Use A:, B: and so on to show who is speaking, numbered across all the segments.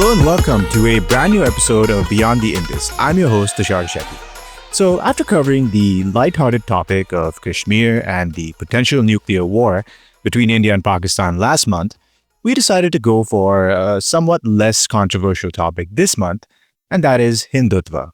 A: Hello and welcome to a brand new episode of Beyond the Indus. I'm your host, Tushar Shetty. So, after covering the lighthearted topic of Kashmir and the potential nuclear war between India and Pakistan last month, we decided to go for a somewhat less controversial topic this month, and that is Hindutva.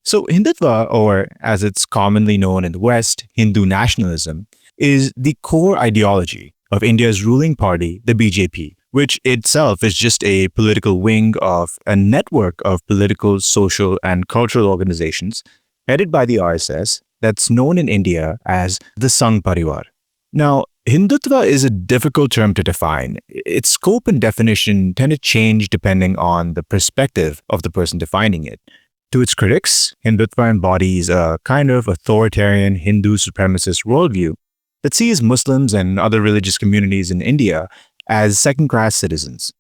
A: So, Hindutva, or as it's commonly known in the West, Hindu nationalism, is the core ideology of India's ruling party, the BJP, which itself is just a political wing of a network of political, social, and cultural organizations headed by the RSS that's known in India as the Sangh Parivar. Now, Hindutva is a difficult term to define. Its scope and definition tend to change depending on the perspective of the person defining it. To its critics, Hindutva embodies a kind of authoritarian Hindu supremacist worldview that sees Muslims and other religious communities in India as second-class citizens.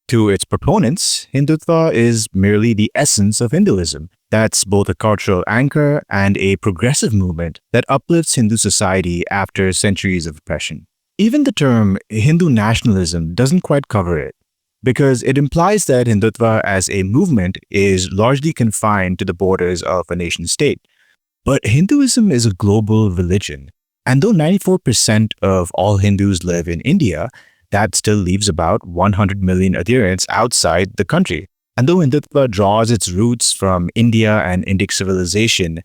A: To its proponents, Hindutva is merely the essence of Hinduism. That's both a cultural anchor and a progressive movement that uplifts Hindu society after centuries of oppression. Even the term Hindu nationalism doesn't quite cover it, because it implies that Hindutva as a movement is largely confined to the borders of a nation-state. But Hinduism is a global religion, and though 94% of all Hindus live in India, that still leaves about 100 million adherents outside the country. And though Hindutva draws its roots from India and Indic civilization,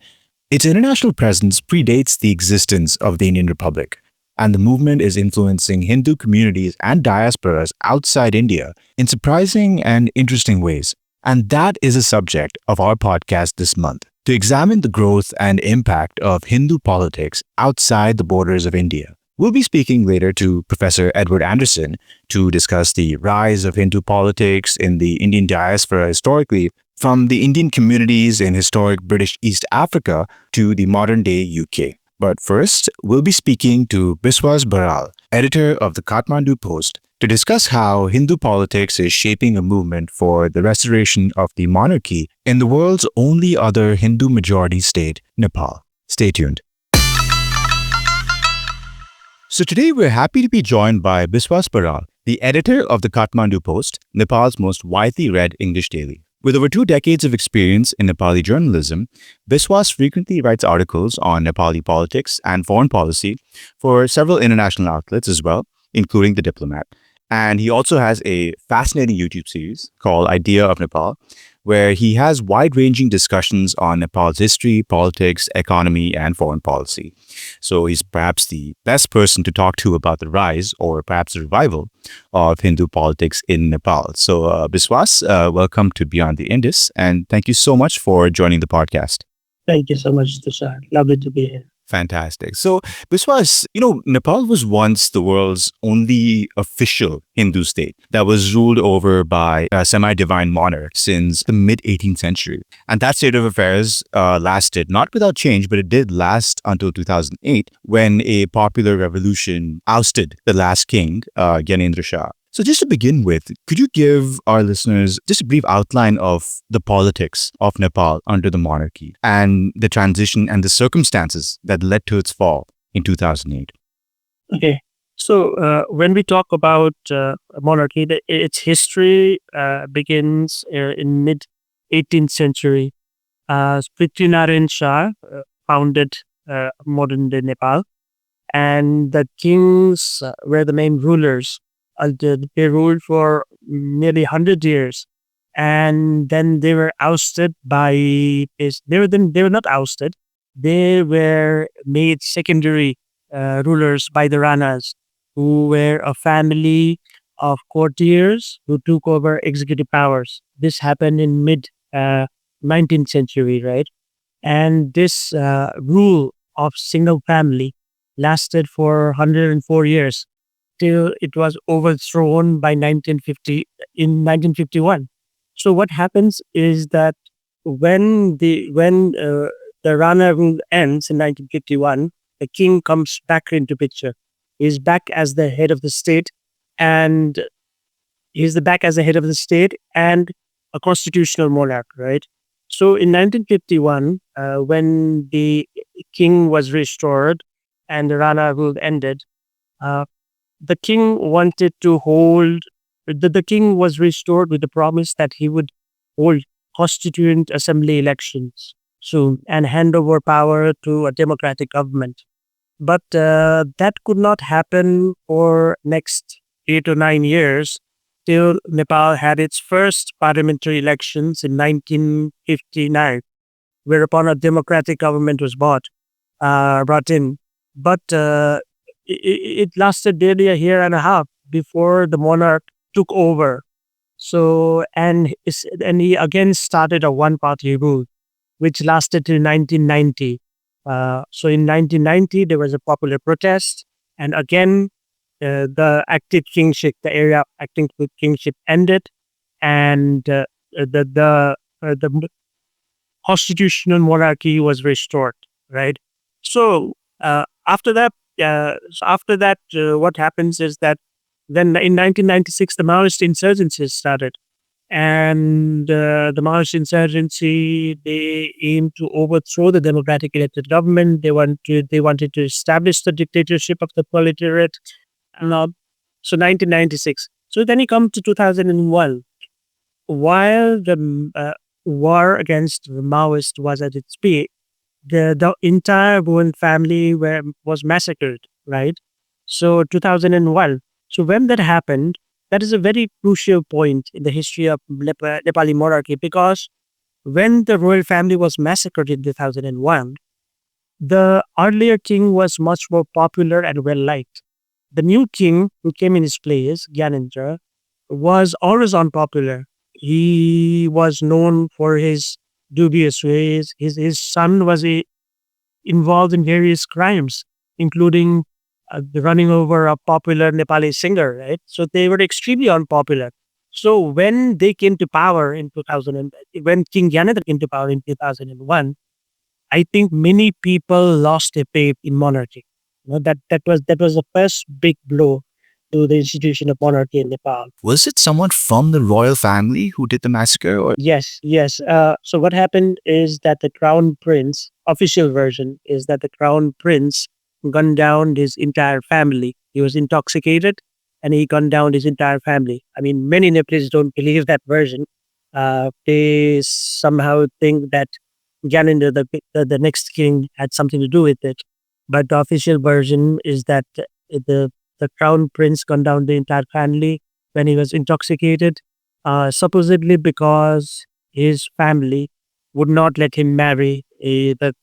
A: its international presence predates the existence of the Indian Republic. And the movement is influencing Hindu communities and diasporas outside India in surprising and interesting ways. And that is a subject of our podcast this month, to examine the growth and impact of Hindu politics outside the borders of India. We'll be speaking later to Professor Edward Anderson to discuss the rise of Hindu politics in the Indian diaspora historically, from the Indian communities in historic British East Africa to the modern-day UK. But first, we'll be speaking to Biswas Baral, editor of the Kathmandu Post, to discuss how Hindu politics is shaping a movement for the restoration of the monarchy in the world's only other Hindu-majority state, Nepal. Stay tuned. So today we're happy to be joined by Biswas Baral, the editor of the Kathmandu Post, Nepal's most widely read English daily. With over 2 decades of experience in Nepali journalism, Biswas frequently writes articles on Nepali politics and foreign policy for several international outlets as well, including The Diplomat. And he also has a fascinating YouTube series called Idea of Nepal, where he has wide-ranging discussions on Nepal's history, politics, economy, and foreign policy. So he's perhaps the best person to talk to about the rise, or perhaps the revival, of Hindu politics in Nepal. So Biswas, welcome to Beyond the Indus, and thank you so much for joining the podcast.
B: Thank you so much, Tushar. Lovely to be here.
A: Fantastic. So, Biswas, Nepal was once the world's only official Hindu state that was ruled over by a semi-divine monarch since the mid-18th century. And that state of affairs lasted, not without change, but it did last until 2008, when a popular revolution ousted the last king, Gyanendra Shah. So just to begin with, could you give our listeners just a brief outline of the politics of Nepal under the monarchy and the transition and the circumstances that led to its fall in 2008?
B: Okay. So when we talk about monarchy, its history begins in mid-18th century. Narendra Shah founded modern-day Nepal, and the kings were the main rulers. They ruled for nearly 100 years, and then they were ousted by. They were not ousted. They were made secondary rulers by the Ranas, who were a family of courtiers who took over executive powers. This happened in mid 19th century, right? And this rule of single family lasted for 104 years. Till it was overthrown by 1951. So what happens is that when the Rana rule ends in 1951, the king comes back into picture. He's back as the head of the state, and a constitutional monarch, right? So in 1951, when the king was restored and the Rana rule ended, the king wanted to hold the king was restored with the promise that he would hold constituent assembly elections soon and hand over power to a democratic government. But that could not happen for next 8 or 9 years till Nepal had its first parliamentary elections in 1959, whereupon a democratic government was brought in. But it lasted nearly a year and a half before the monarch took over. So, and he again started a one-party rule, which lasted till 1990. So in 1990, there was a popular protest, and again, the active kingship, the area of acting kingship ended, and the constitutional monarchy was restored. Right. So what happens is that then in 1996, the Maoist insurgency started. And the Maoist insurgency, they aimed to overthrow the democratic elected government. They wanted to establish the dictatorship of the proletariat. So 1996. So then you come to 2001. While the war against the Maoist was at its peak, the entire royal family was massacred, right? So 2001. So when that happened, that is a very crucial point in the history of Nepali monarchy, because when the royal family was massacred in 2001, the earlier king was much more popular and well liked. The new king who came in his place, Gyanendra, was always unpopular. He was known for his dubious ways. His son was involved in various crimes, including the running over a popular Nepali singer, right? So they were extremely unpopular. So when they came to power in 2000, when King Gyanendra came to power in 2001, I think many people lost their faith in monarchy. That was the first big blow to the institution of monarchy in Nepal.
A: Was it someone from the royal family who did the massacre? Or
B: Yes, yes. So what happened is that the crown prince, official version is that the crown prince gunned down his entire family. He was intoxicated and he gunned down his entire family. I mean, many Nepalese don't believe that version. They somehow think that Gyanendra, the next king, had something to do with it. But the official version is that the crown prince gunned down the entire family when he was intoxicated, supposedly because his family would not let him marry the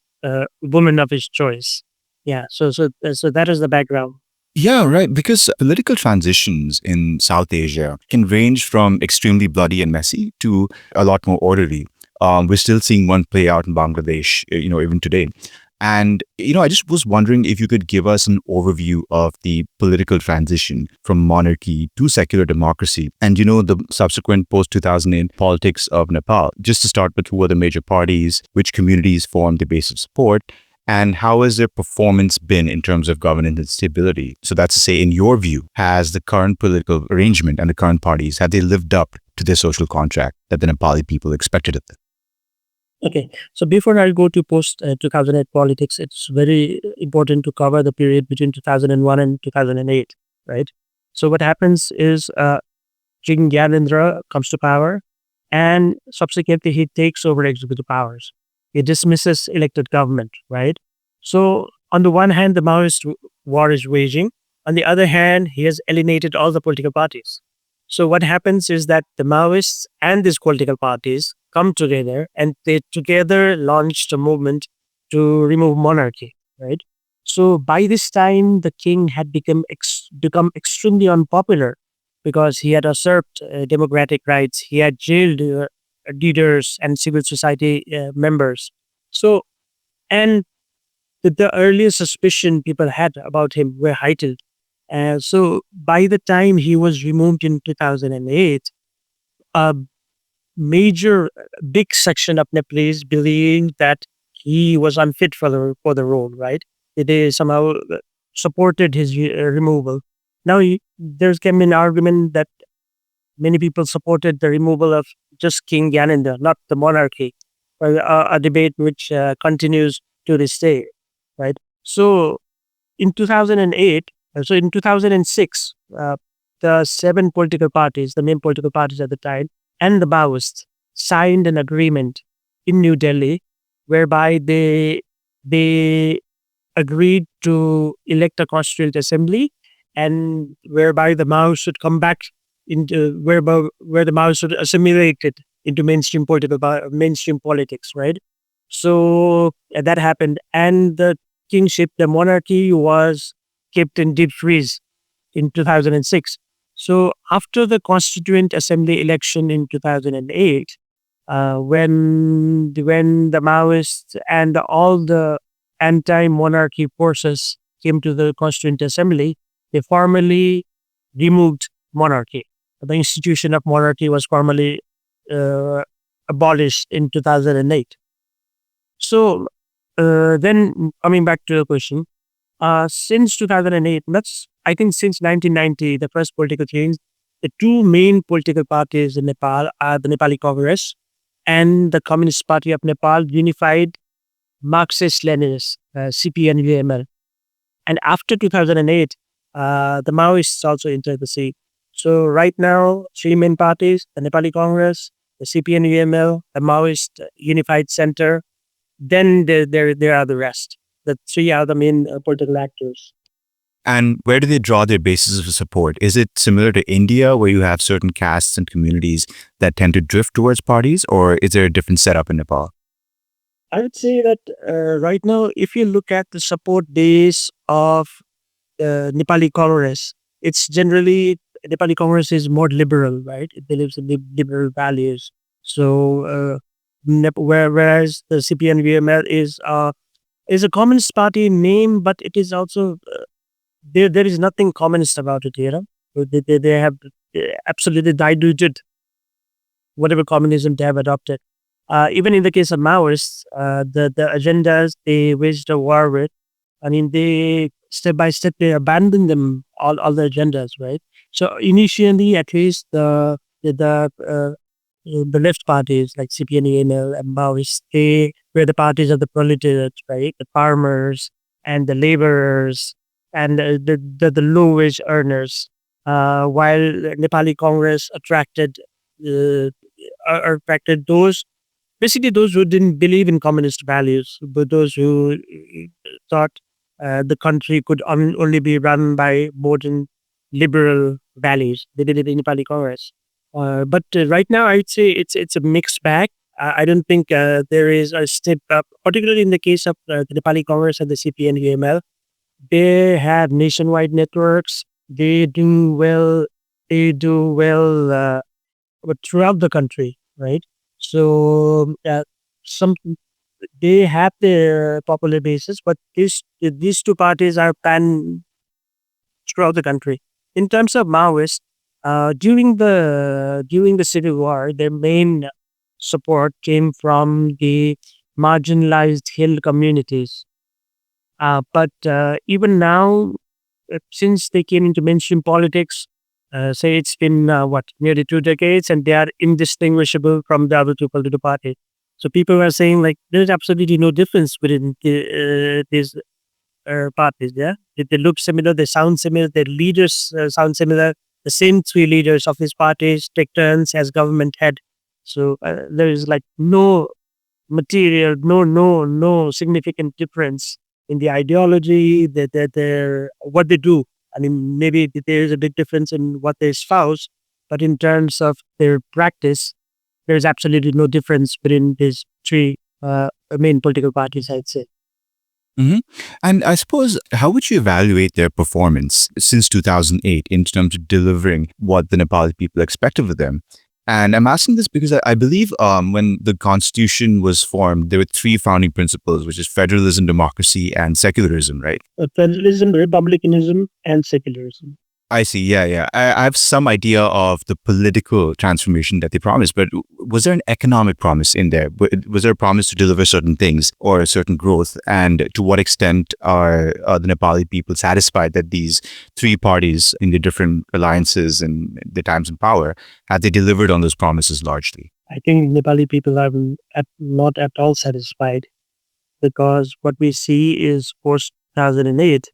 B: woman of his choice. Yeah, so that is the background.
A: yeah, right. Because political transitions in South Asia can range from extremely bloody and messy to a lot more orderly. We're still seeing one play out in Bangladesh, even today. And, I just was wondering if you could give us an overview of the political transition from monarchy to secular democracy and, the subsequent post-2008 politics of Nepal. Just to start with, who were the major parties, which communities formed the base of support, and how has their performance been in terms of governance and stability? So that's to say, in your view, has the current political arrangement and the current parties, have they lived up to their social contract that the Nepali people expected of them?
B: Okay, so before I go to post 2008 politics, it's very important to cover the period between 2001 and 2008, right? So what happens is King Gyanendra comes to power, and subsequently he takes over executive powers. He dismisses elected government, right? So on the one hand, the Maoist war is waging. On the other hand, he has alienated all the political parties. So what happens is that the Maoists and these political parties come together and they together launched a movement to remove monarchy, right? So by this time, the king had become extremely unpopular because he had usurped democratic rights. He had jailed leaders and civil society members. So, and the earliest suspicion people had about him were heightened. So by the time he was removed in 2008, a major, big section of Nepalese believed that he was unfit for the role, right? They somehow supported his removal. Now, there's came an argument that many people supported the removal of just King Gyanendra, not the monarchy, a debate which continues to this day, right? So in 2008, so in 2006, the 7 political parties, the main political parties at the time, and the Maoists signed an agreement in New Delhi whereby they agreed to elect a constituent assembly, and whereby the Maoists should come back into where the Maoists should assimilate it into mainstream politics, right? So that happened, and the kingship, the monarchy, was kept in deep freeze in 2006. So after the Constituent Assembly election in 2008, when the Maoists and all the anti-monarchy forces came to the Constituent Assembly, they formally removed monarchy. The institution of monarchy was formally uh, abolished in 2008. So then coming back to the question, since 2008, I think since 1990, the first political change, the two main political parties in Nepal are the Nepali Congress and the Communist Party of Nepal, unified Marxist-Leninists, CPN-UML. And after 2008, the Maoists also entered the scene. So right now, three main parties, the Nepali Congress, the CPN-UML, the Maoist Unified Center, then there are the rest. The three are the main political actors.
A: And where do they draw their basis of support? Is it similar to India, where you have certain castes and communities that tend to drift towards parties, or is there a different setup in Nepal?
B: I would say that right now, if you look at the support base of Nepali Congress, it's generally Nepali Congress is more liberal, right? It believes in liberal values. So whereas the CPN-VML is a communist party in name, but it is also there is nothing communist about it, you know. They have absolutely diluted whatever communism they have adopted. Even in the case of Maoists, the agendas they waged a war with, I mean, they step by step they abandon them all the agendas, right? So initially, at least the left parties like CPN, ANL, and Maoist, they were the parties of the proletariat, right? The farmers and the laborers and the low wage earners. While Nepali Congress uh, attracted those basically those who didn't believe in communist values, but those who thought the country could only be run by modern liberal values. They did it in Nepali Congress. But right now, I would say it's a mixed bag. I don't think there is a step up, particularly in the case of the Nepali Congress and the CPN UML. They have nationwide networks. They do well. They do well, but throughout the country, right? So some they have their popular basis, but these two parties are pan throughout the country. In terms of Maoists, during the civil war, their main support came from the marginalized hill communities. But even now, since they came into mainstream politics, say it's been nearly 2 decades, and they are indistinguishable from the other two political parties. So people are saying like there's absolutely no difference within these parties. Yeah, they look similar, they sound similar, their leaders sound similar. The same three leaders of these parties take turns as government head. So there is like no material, no significant difference in the ideology that they're what they do. I mean, maybe there is a big difference in what they espouse, but in terms of their practice, there is absolutely no difference between these three main political parties, I'd say.
A: hmm And I suppose, how would you evaluate their performance since 2008 in terms of delivering what the Nepali people expected of them? And I'm asking this because I believe when the constitution was formed, there were three founding principles, which is federalism, democracy, and secularism, right?
B: Federalism, republicanism, and secularism.
A: I see. Yeah, yeah. I have some idea of the political transformation that they promised, but was there an economic promise in there? Was there a promise to deliver certain things or a certain growth? And to what extent are the Nepali people satisfied that these three parties in the different alliances and the times in power, have they delivered on those promises largely?
B: I think Nepali people are not at all satisfied, because what we see is post 2008,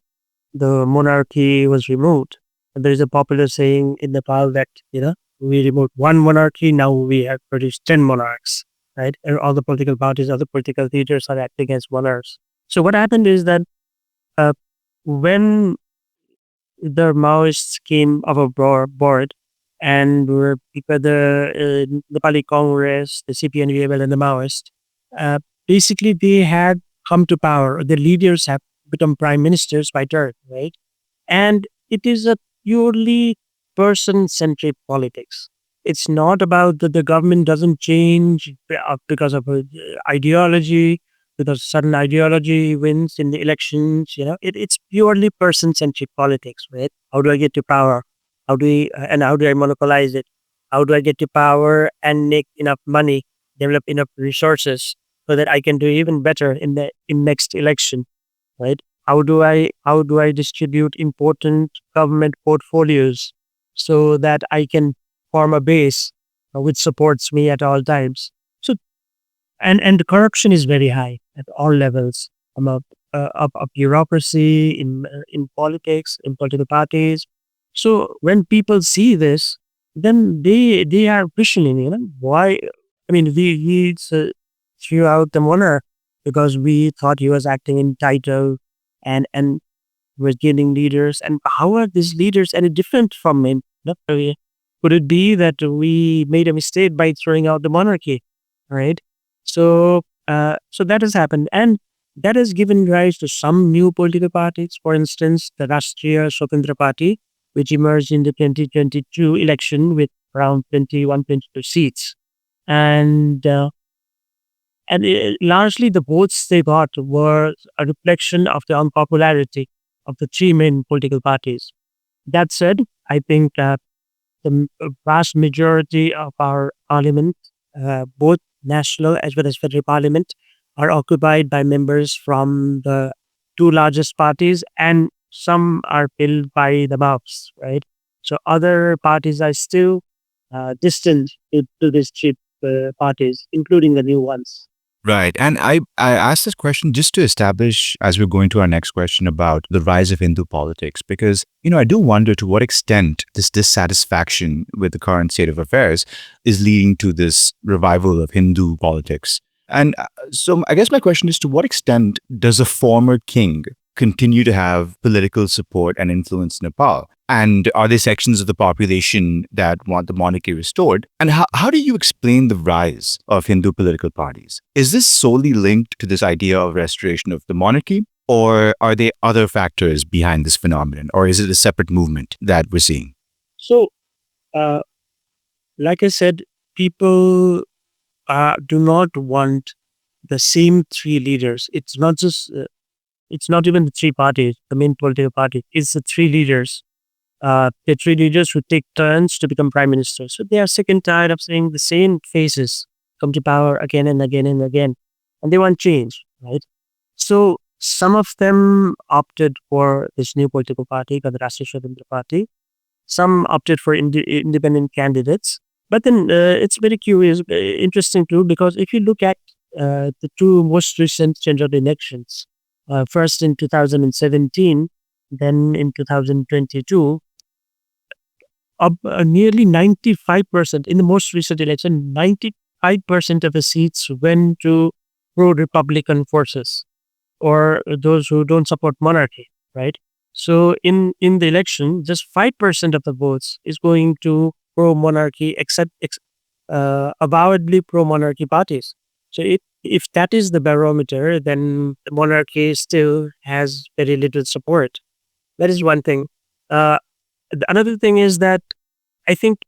B: the monarchy was removed. There is a popular saying in Nepal that, we removed one monarchy, now we have produced 10 monarchs, right? And all the political parties, other political leaders are acting as monarchs. So what happened is that uh, when the Maoists came board and were because the Nepali Congress, the CPN-VML and the Maoists, uh, basically they had come to power. The leaders have become prime ministers by turn, right? And it is a purely person-centric politics. It's not about that the government doesn't change because of ideology, because certain ideology wins in the elections. It's purely person-centric politics, right? How do I get to power? How do I monopolize it? How do I get to power and make enough money, develop enough resources so that I can do even better in next election, right? How do I distribute important government portfolios so that I can form a base which supports me at all times? So and the corruption is very high at all levels of bureaucracy in politics, in political parties. So when people see this, then they are questioning, why? I mean, we threw out the monarch because we thought he was acting entitled and was gaining leaders. And how are these leaders any different from him? Could it be that we made a mistake by throwing out the monarchy, right? So that has happened, and that has given rise to some new political parties. For instance, the Rashtriya Swatantra Party, which emerged in the 2022 election with around 21, 22 seats, and largely the votes they got were a reflection of the unpopularity of the three main political parties. That said, I think that the vast majority of our parliament, both national as well as federal parliament, are occupied by members from the two largest parties, and some are filled by the Maoists, right? So other parties are still distant to these three parties, including the new ones.
A: Right. And I asked this question just to establish, as we're going to our next question, about the rise of Hindu politics, because, I do wonder to what extent this dissatisfaction with the current state of affairs is leading to this revival of Hindu politics. And so I guess my question is, to what extent does a former king continue to have political support and influence in Nepal? And are there sections of the population that want the monarchy restored? And how do you explain the rise of Hindu political parties? Is this solely linked to this idea of restoration of the monarchy? Or are there other factors behind this phenomenon? Or is it a separate movement that we're seeing?
B: So, uh, like I said, people do not want the same three leaders. It's not even the three parties, the main political party. It's the three leaders. The three leaders who take turns to become prime minister. So they are sick and tired of seeing the same faces come to power again and again and again. And they want change, right? So some of them opted for this new political party, called the Rashtriya Swatantra Party. Some opted for independent candidates. But then it's very curious, interesting too, because if you look at the two most recent general elections, first in 2017, then in 2022, nearly 95% in the most recent election, 95% of the seats went to pro-Republican forces or those who don't support monarchy, right? So in the election, just 5% of the votes is going to pro-monarchy, except avowedly pro-monarchy parties. So if that is the barometer, then the monarchy still has very little support. That is one thing. Another thing is that I think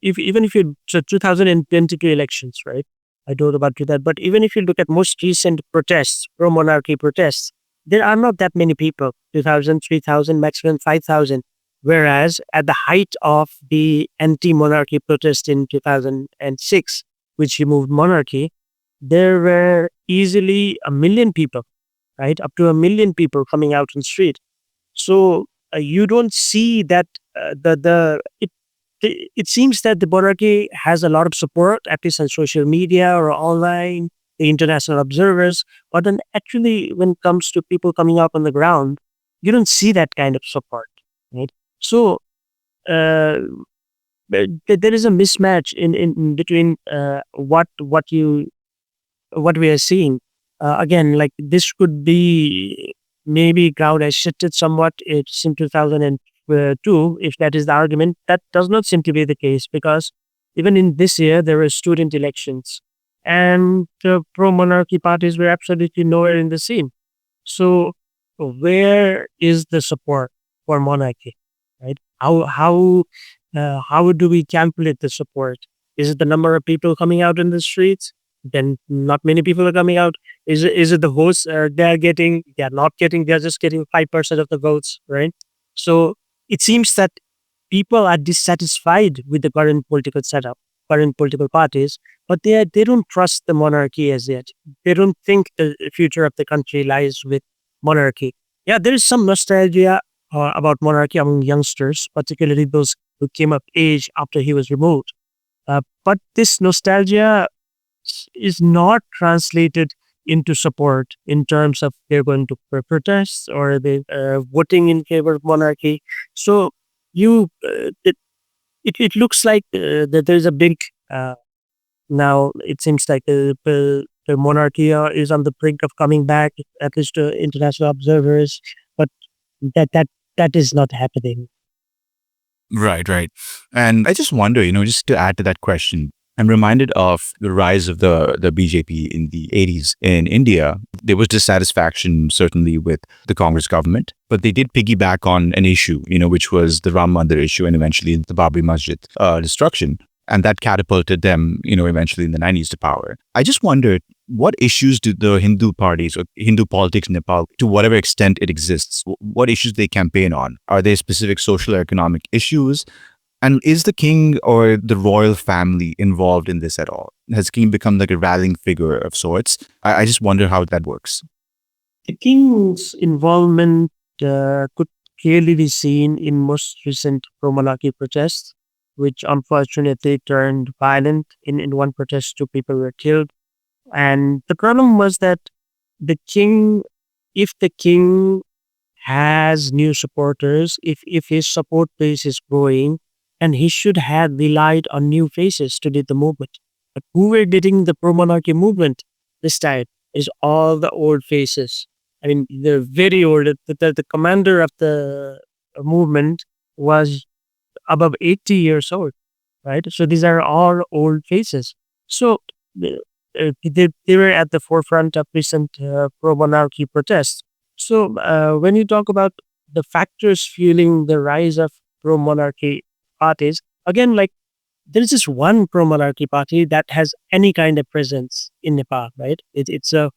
B: even if you, so 2022 elections, right? I don't know about that, but even if you look at most recent protests, pro-monarchy protests, there are not that many people, 2,000, 3,000, maximum 5,000. Whereas at the height of the anti-monarchy protest in 2006, which removed monarchy, there were easily 1 million people, right? Up to 1 million people coming out on the street. So you don't see that it seems that the monarchy has a lot of support, at least on social media or online, the international observers. But then actually, when it comes to people coming up on the ground, you don't see that kind of support, right? So uh, there is a mismatch in between what we are seeing. Again, like this could be maybe ground has shifted somewhat. It's in 2002. If that is the argument, that does not seem to be the case, because even in this year there were student elections, and the pro-monarchy parties were absolutely nowhere in the scene. So where is the support for monarchy, right? How do we calculate the support? Is it the number of people coming out in the streets? Then not many people are coming out. Is it the votes they're not getting, they're just getting 5% of the votes, right? So it seems that people are dissatisfied with the current political setup, current political parties, but they don't trust the monarchy as yet. They don't think the future of the country lies with monarchy. Yeah, there is some nostalgia about monarchy among youngsters, particularly those who came of age after he was removed. But this nostalgia is not translated into support in terms of they're going to protest or they voting in favor of monarchy. So you it looks like that there's a big now it seems like the monarchy is on the brink of coming back, at least to international observers, but that that that is not happening.
A: Right, right. And I just wonder, just to add to that question, I'm reminded of the rise of the BJP in the 80s in India. There was dissatisfaction, certainly, with the Congress government, but they did piggyback on an issue, which was the Ram Mandir issue and eventually the Babri Masjid destruction. And that catapulted them, eventually in the 90s to power. I just wondered, what issues do the Hindu parties or Hindu politics in Nepal, to whatever extent it exists, what issues they campaign on? Are there specific social or economic issues? And is the king or the royal family involved in this at all? Has king become like a rallying figure of sorts? I just wonder how that works.
B: The king's involvement could clearly be seen in most recent pro-monarchy protests, which unfortunately turned violent. In one protest, two people were killed. And the problem was that the king, if the king has new supporters, if his support base is growing, and he should have relied on new faces to lead the movement. But who were leading the pro-monarchy movement this time is all the old faces. I mean, they're very old. The commander of the movement was above 80 years old, right? So these are all old faces. So they were at the forefront of recent pro-monarchy protests. So when you talk about the factors fueling the rise of pro-monarchy parties, again, like there is just one pro-monarchy party that has any kind of presence in Nepal, right? It's a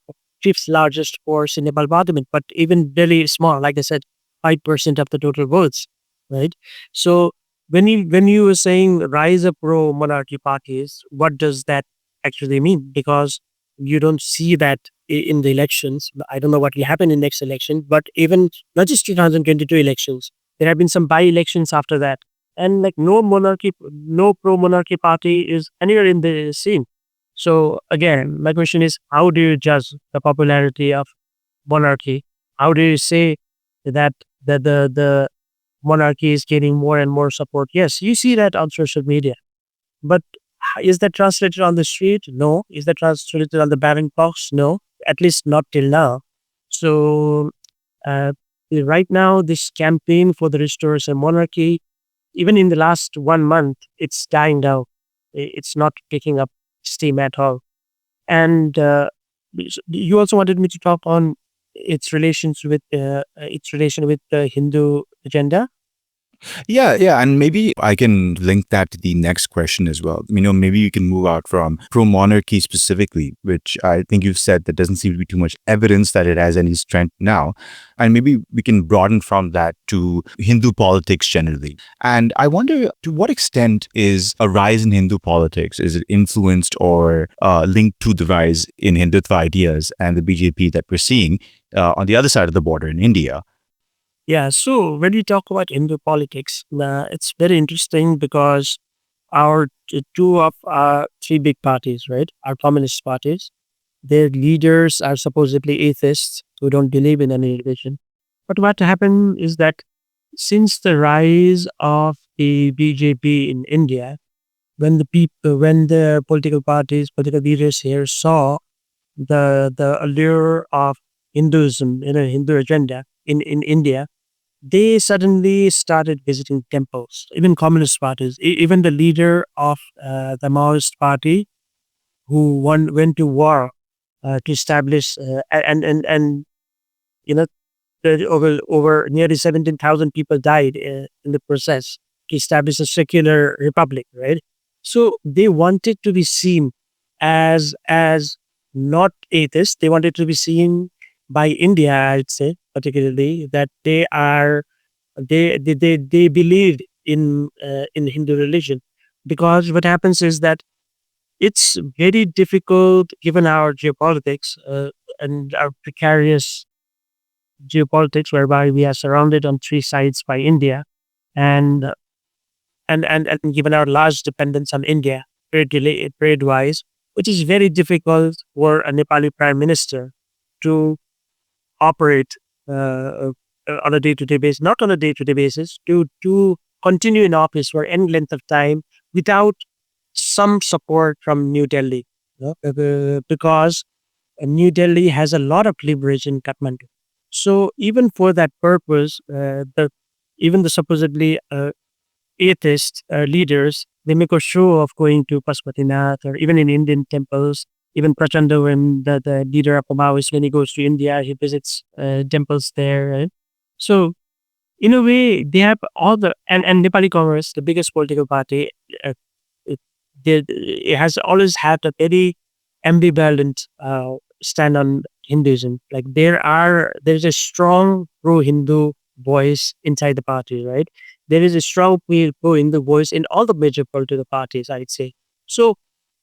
B: fifth largest force in Nepal parliament, but even really small, like I said, 5% of the total votes, right? So when you were saying rise of pro-monarchy parties, what does that actually mean? Because you don't see that in the elections. I don't know what will happen in next election, but even not just 2022 elections, there have been some by-elections after that, and like no pro-monarchy party is anywhere in the scene. So again, my question is, how do you judge the popularity of monarchy? How do you say that the monarchy is gaining more and more support? Yes, you see that on social media, but is that translated on the street? No. Is that translated on the ballot box? No. At least not till now. So uh, right now, this campaign for the restoration of monarchy, even in the last 1 month, it's dying down. It's not picking up steam at all. And you also wanted me to talk on its relation with the Hindu agenda.
A: Yeah, yeah. And maybe I can link that to the next question as well. Maybe you can move out from pro monarchy specifically, which I think you've said that doesn't seem to be too much evidence that it has any strength now. And maybe we can broaden from that to Hindu politics generally. And I wonder, to what extent is a rise in Hindu politics, is it influenced or linked to the rise in Hindutva ideas and the BJP that we're seeing on the other side of the border in India?
B: Yeah, so when we talk about Hindu politics, it's very interesting because our two of our three big parties, right, our communist parties, their leaders are supposedly atheists who don't believe in any religion. But what happened is that since the rise of the BJP in India, when the political parties, political leaders here saw the allure of Hinduism in a Hindu agenda in India, they suddenly started visiting temples. Even communist parties, even the leader of the Maoist party, who went to war to establish and you know over nearly 17,000 people died in the process to establish a secular republic, right? So they wanted to be seen as not atheists. They wanted to be seen by India, I'd say, particularly, that they believed in Hindu religion. Because what happens is that it's very difficult, given our geopolitics and our precarious geopolitics, whereby we are surrounded on three sides by India, and and given our large dependence on India trade wise, which is very difficult for a Nepali prime minister to operate on a day to day basis, not on a day to day basis, to continue in office for any length of time without some support from New Delhi, because New Delhi has a lot of leverage in Kathmandu. So even for that purpose, the even the supposedly atheist leaders, they make a show of going to Pashupatinath or even in Indian temples. Even Prachanda, when the leader of the Maoist, when he goes to India, he visits temples there. Right? So in a way, they have all and Nepali Congress, the biggest political party, uh, it, it has always had a very ambivalent stand on Hinduism. Like there's a strong pro-Hindu voice inside the party, right? There is a strong pro-Hindu voice in all the major political parties, I'd say. So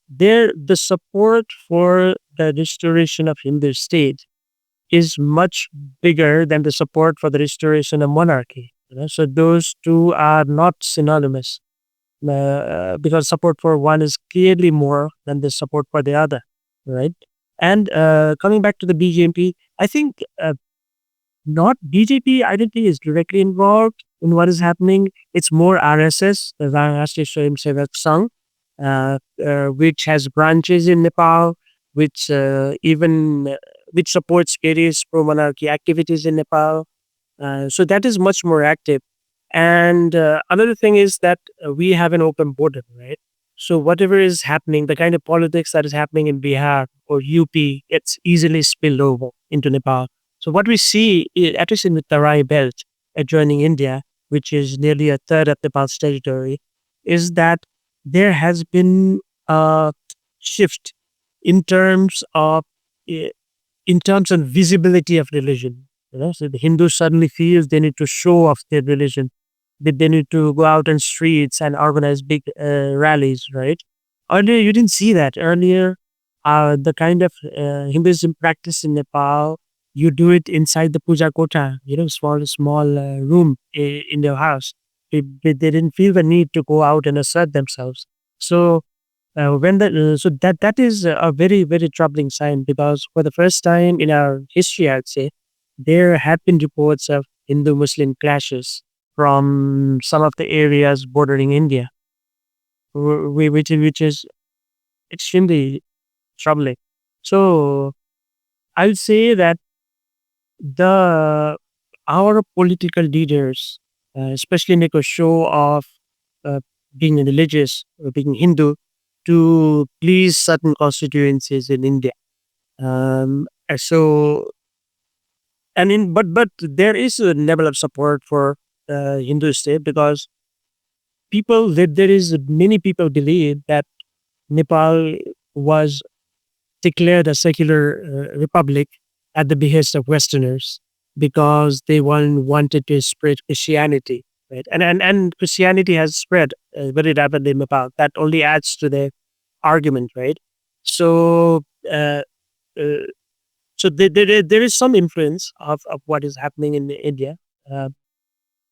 B: the support for the restoration of Hindu state is much bigger than the support for the restoration of monarchy. So those two are not synonymous, because support for one is clearly more than the support for the other, right? And coming back to the BJP, I think not BJP identity is directly involved in what is happening. It's more RSS, the Rashtriya Swayamsevak Sangh, which has branches in Nepal, which even which supports various pro-monarchy activities in Nepal. So that is much more active. And another thing is that we have an open border, right? So whatever is happening, the kind of politics that is happening in Bihar or UP, it's easily spilled over into Nepal. So what we see, at least in the Tarai belt adjoining India, which is nearly a third of Nepal's territory, is that there has been a shift in terms of eh, in terms of visibility of religion. So the Hindus suddenly feel they need to show off their religion. They need to go out on streets and organize big rallies, right? Earlier, you didn't see that. Earlier, the kind of Hinduism practice in Nepal, you do it inside the puja kota, small room in their house. They didn't feel the need to go out and assert themselves. So when so that is a very very troubling sign, because for the first time in our history, I'd say, there have been reports of Hindu-Muslim clashes from some of the areas bordering India, which is extremely troubling. So I would say that the our political leaders, especially make a show of uh, being religious or being Hindu to please certain constituencies in India. So and in but there is a level of support for Hindu state, because there is many people believe that Nepal was declared a secular republic at the behest of Westerners, because they wanted to spread Christianity, right? And Christianity has spread very rapidly in Nepal. That only adds to the argument, right? So. Uh, so there is some influence of what is happening in India, uh,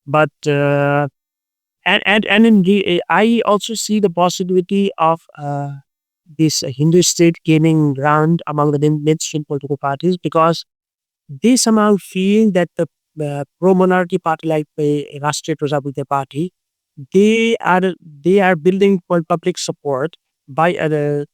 B: but and in I also see the possibility of this Hindu state gaining ground among the mainstream political parties, because they somehow feel that pro-monarchy party like Rashtriya Prajapati Party, they are building for public support by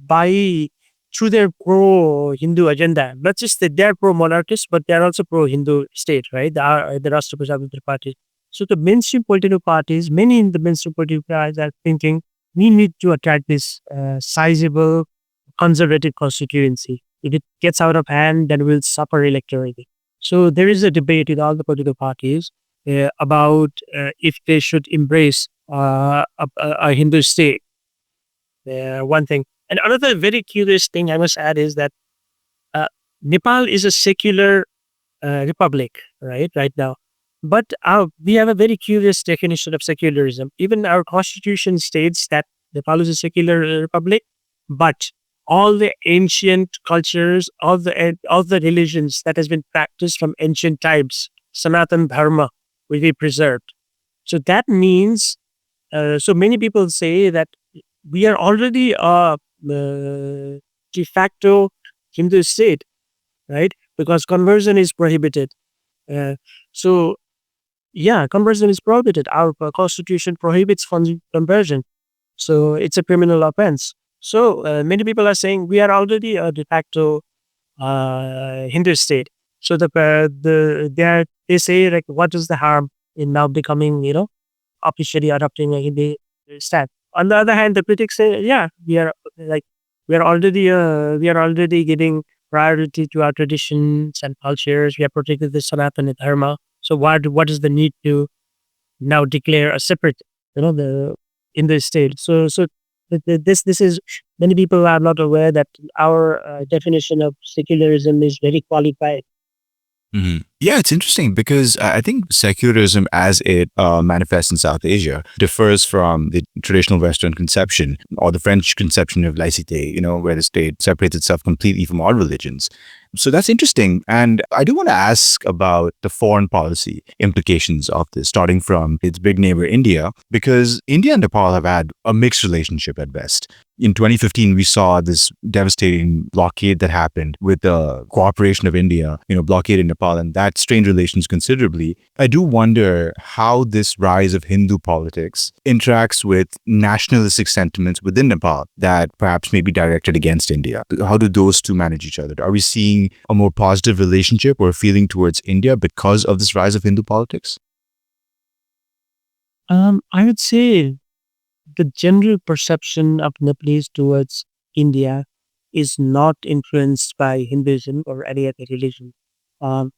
B: by through their pro-Hindu agenda. Not just that they are pro-monarchist, but they are also pro-Hindu state, right? The Rashtriya Prajapati Party. So the mainstream political parties, many in the mainstream political parties are thinking we need to attract this sizable conservative constituency. If it gets out of hand, then we'll suffer electorally. So there is a debate in all the political parties about if they should embrace a Hindu state. One thing. And another very curious thing I must add is that uh, Nepal is a secular republic, right now. But we have a very curious definition of secularism. Even our constitution states that Nepal is a secular republic, but all the ancient cultures, all the religions that has been practiced from ancient times, Sanatan Dharma, will be preserved. So that means, so many people say that we are already a de facto Hindu state, right? Because conversion is prohibited. Uh, so yeah, conversion is prohibited. Our constitution prohibits conversion. So it's a criminal offense. So many people are saying we are already a de facto Hindu state. So they say like, what is the harm in now becoming officially adopting a Hindu stand? On the other hand, the critics say, yeah, like we are already giving priority to our traditions and cultures. We are protecting the Sanatana Dharma. So what is the need to now declare a separate, the in the state? So this is, many people are not aware that our definition of secularism is very qualified.
A: Yeah, it's interesting because I think secularism as it manifests in South Asia differs from the traditional Western conception or the French conception of laïcité, where the state separates itself completely from all religions. So that's interesting. And I do want to ask about the foreign policy implications of this, starting from its big neighbor, India, because India and Nepal have had a mixed relationship at best. In 2015, we saw this devastating blockade that happened with the cooperation of India, blockading Nepal, and that strained relations considerably. I do wonder how this rise of Hindu politics interacts with nationalistic sentiments within Nepal that perhaps may be directed against India. How do those two manage each other? Are we seeing a more positive relationship or feeling towards India because of this rise of Hindu politics?
B: I would say the general perception of Nepalese towards India is not influenced by Hinduism or any other religion. Um,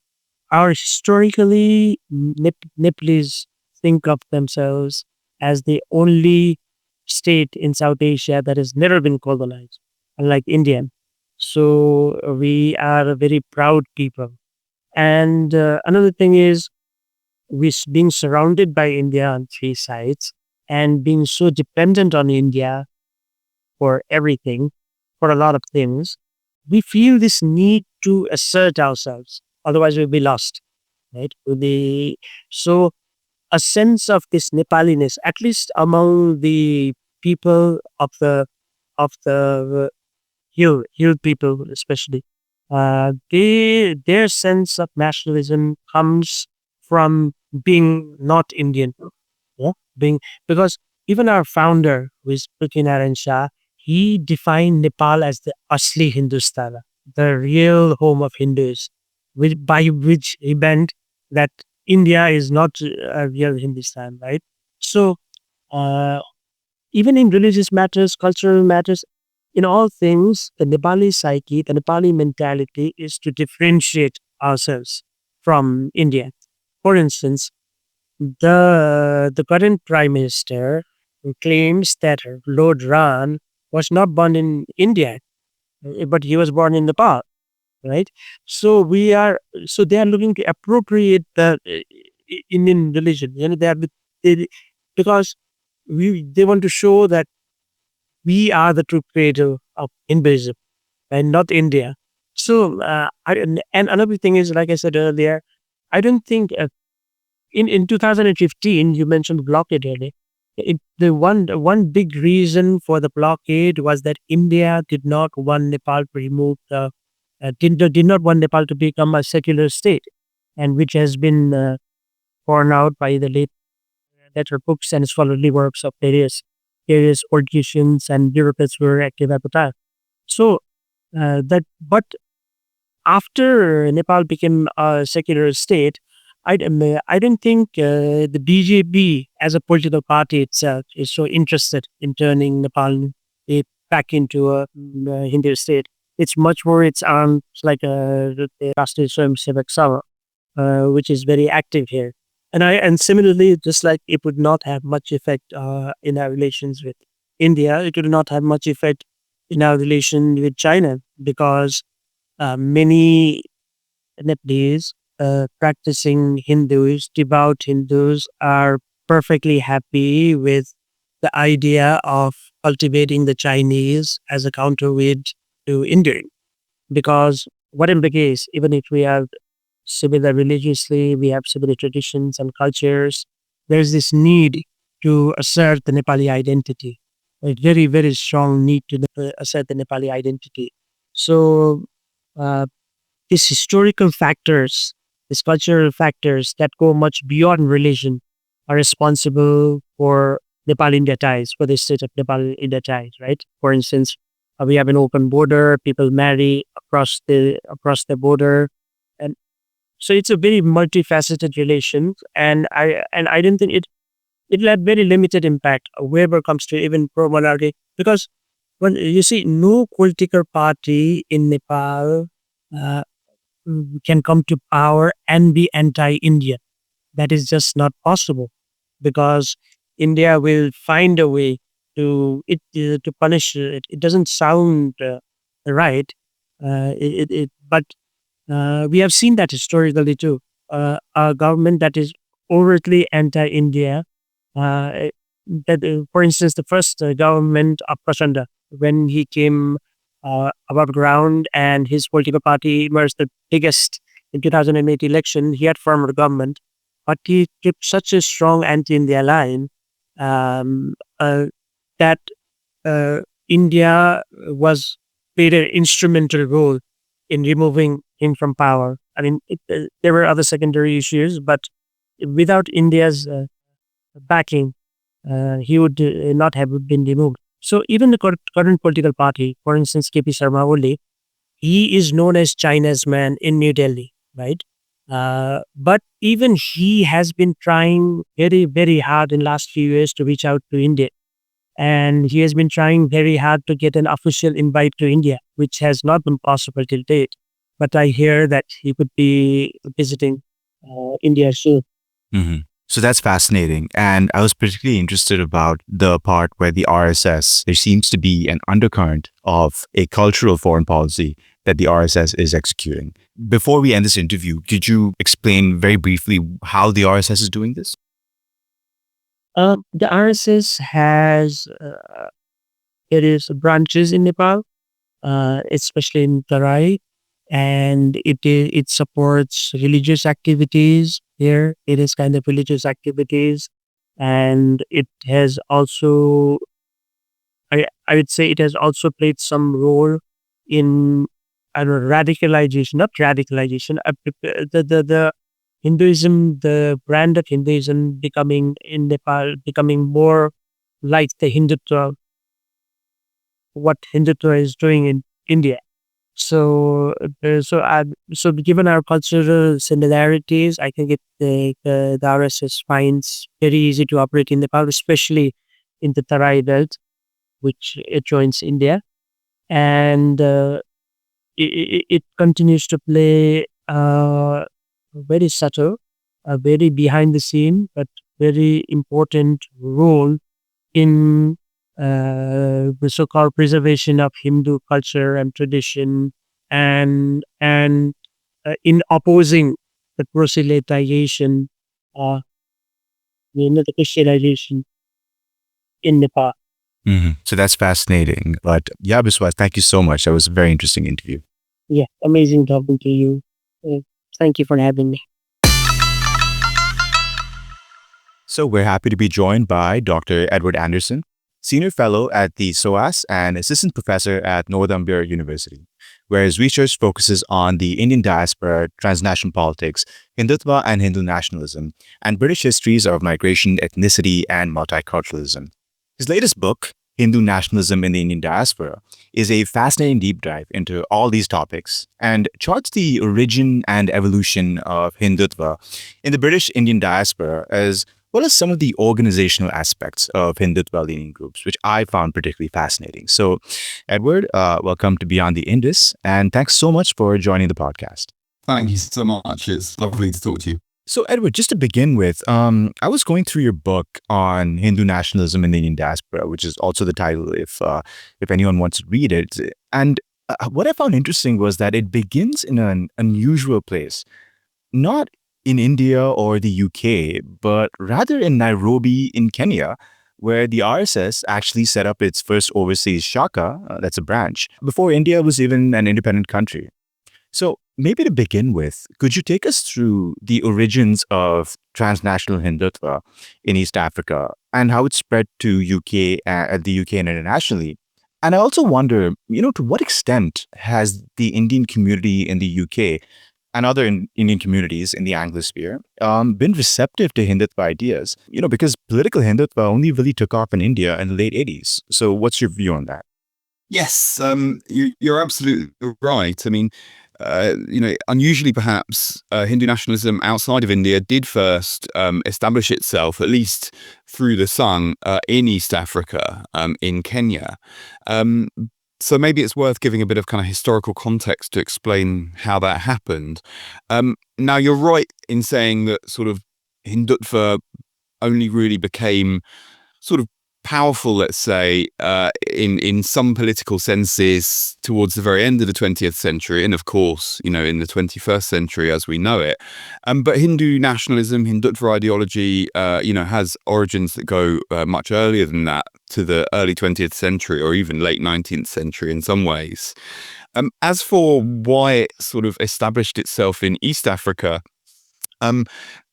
B: our historically Nepalese think of themselves as the only state in South Asia that has never been colonized, unlike India. So we are a very proud people. And another thing is, being surrounded by India on three sides and being so dependent on India for everything, for a lot of things, we feel this need to assert ourselves. Otherwise, we'll be lost, right? So a sense of this Nepaliness, at least among the people of the hill people, especially, their sense of nationalism comes from being not Indian. Yeah, being, because even our founder, who is Prithvinarayan Shah, he defined Nepal as the Asli Hindustan, the real home of Hindus, by which he meant that India is not a real Hindustan, right? So, uh, even in religious matters, cultural matters, in all things, the Nepali psyche, the Nepali mentality is to differentiate ourselves from India. For instance, the current prime minister claims that Lord Ram was not born in India, but he was born in Nepal, right? So they are looking to appropriate the Indian religion. They, because they want to show that we are the true creator of Hinduism and not India. So, and another thing is, like I said earlier, I don't think in 2015 you mentioned blockade earlier. The one big reason for the blockade was that India did not want Nepal to remove the did not want Nepal to become a secular state. and which has been borne out by the later books and scholarly works of various politicians and bureaucrats who were active at the time. So but after Nepal became a secular state, I don't think the BJP as a political party itself is so interested in turning Nepal back into a Hindu state. It's much more its arms like the Rashtriya Swayamsevak Sabha, which is very active here. And similarly, just like it would not have much effect in our relations with India, it would not have much effect in our relation with China because many Nepalese practicing Hindus, devout Hindus, are perfectly happy with the idea of cultivating the Chinese as a counterweight to India. Because whatever the case, even if we are similar religiously, we have similar traditions and cultures, there's this need to assert the Nepali identity, a very, very strong need to assert the Nepali identity. So, uh, these historical factors, these cultural factors that go much beyond religion are responsible for Nepal-India ties, for the state of Nepal-India ties, right? For instance, we have an open border, people marry across the border. And so it's a very multifaceted relation. And I don't think it'll have very limited impact wherever it comes to even pro-monarchy. Because when you see no political party in Nepal uh, can come to power and be anti-India. That is just not possible because India will find a way to punish it. It doesn't sound right, but we have seen that historically too. A government that is overtly anti-India. Uh, for instance, the first government of Prachanda, when he came above ground and his political party emerged the biggest in 2008 election, he had formed a government, but he kept such a strong anti-India line um, uh, that uh, India was played an instrumental role in removing him from power. I mean, there were other secondary issues, but without India's backing, he would not have been removed. So even the current political party, for instance, KP Sharma Oli, he is known as China's man in New Delhi, right? But even he has been trying very, very hard in last few years to reach out to India. And he has been trying very hard to get an official invite to India, which has not been possible till date. But I hear that he could be visiting India soon.
A: Mhm. So that's fascinating. And I was particularly interested about the part where the RSS, there seems to be an undercurrent of a cultural foreign policy that the RSS is executing. Before we end this interview, could you explain very briefly how the RSS is doing this?
B: The RSS has it is branches in Nepal, especially in Tarai, and it supports religious activities here. It is kind of religious activities, and it has also I would say it has also played some role in I don't know, radicalization, not radicalization, the Hinduism, the brand of Hinduism becoming in Nepal, becoming more like the Hindutva, what Hindutva is doing in India. So, so given our cultural similarities, I think the RSS finds very easy to operate in Nepal, especially in the Tarai belt, which it joins India, and it continues to play very subtle, a very behind the scene, but very important role in the so-called preservation of Hindu culture and tradition, and in opposing the proselytization, uh, the Christianization in Nepal.
A: So that's fascinating. But yeah, Biswas, thank you so much. That was a very interesting interview.
B: Yeah, amazing talking to you. Thank you for having me.
A: So we're happy to be joined by Dr. Edward Anderson, Senior Fellow at the SOAS and Assistant Professor at Northumbria University. where his research focuses on the Indian diaspora, transnational politics, Hindutva and Hindu nationalism, and British histories of migration, ethnicity, and multiculturalism. His latest book, Hindu Nationalism in the Indian Diaspora, is a fascinating deep dive into all these topics and charts the origin and evolution of Hindutva in the British Indian diaspora, as well as some of the organizational aspects of Hindutva leaning groups, which I found particularly fascinating. So, Edward, welcome to Beyond the Indus, and thanks so much for joining the podcast.
C: Thank you so much. It's lovely to talk to you.
A: So, Edward, just to begin with, I was going through your book on Hindu nationalism in the Indian diaspora, which is also the title if anyone wants to read it. And what I found interesting was that it begins in an unusual place, not in India or the UK, but rather in Nairobi in Kenya, where the RSS actually set up its first overseas shaka, that's a branch, before India was even an independent country. So maybe to begin with, could you take us through the origins of transnational Hindutva in East Africa and how it spread to the UK and internationally? And I also wonder, to what extent has the Indian community in the UK and other Indian communities in the Anglosphere been receptive to Hindutva ideas? Because political Hindutva only really took off in India in the late 80s. So what's your view on that?
C: Yes, you're absolutely right. I mean, unusually perhaps, Hindu nationalism outside of India did first establish itself, at least through the sun, in East Africa, in Kenya. So maybe it's worth giving a bit of kind of historical context to explain how that happened. Now, you're right in saying that sort of Hindutva only really became sort of powerful, let's say, in some political senses towards the very end of the 20th century, and of course, in the 21st century as we know it. But Hindu nationalism, Hindutva ideology, has origins that go much earlier than that, to the early 20th century or even late 19th century in some ways. As for why it sort of established itself in East Africa,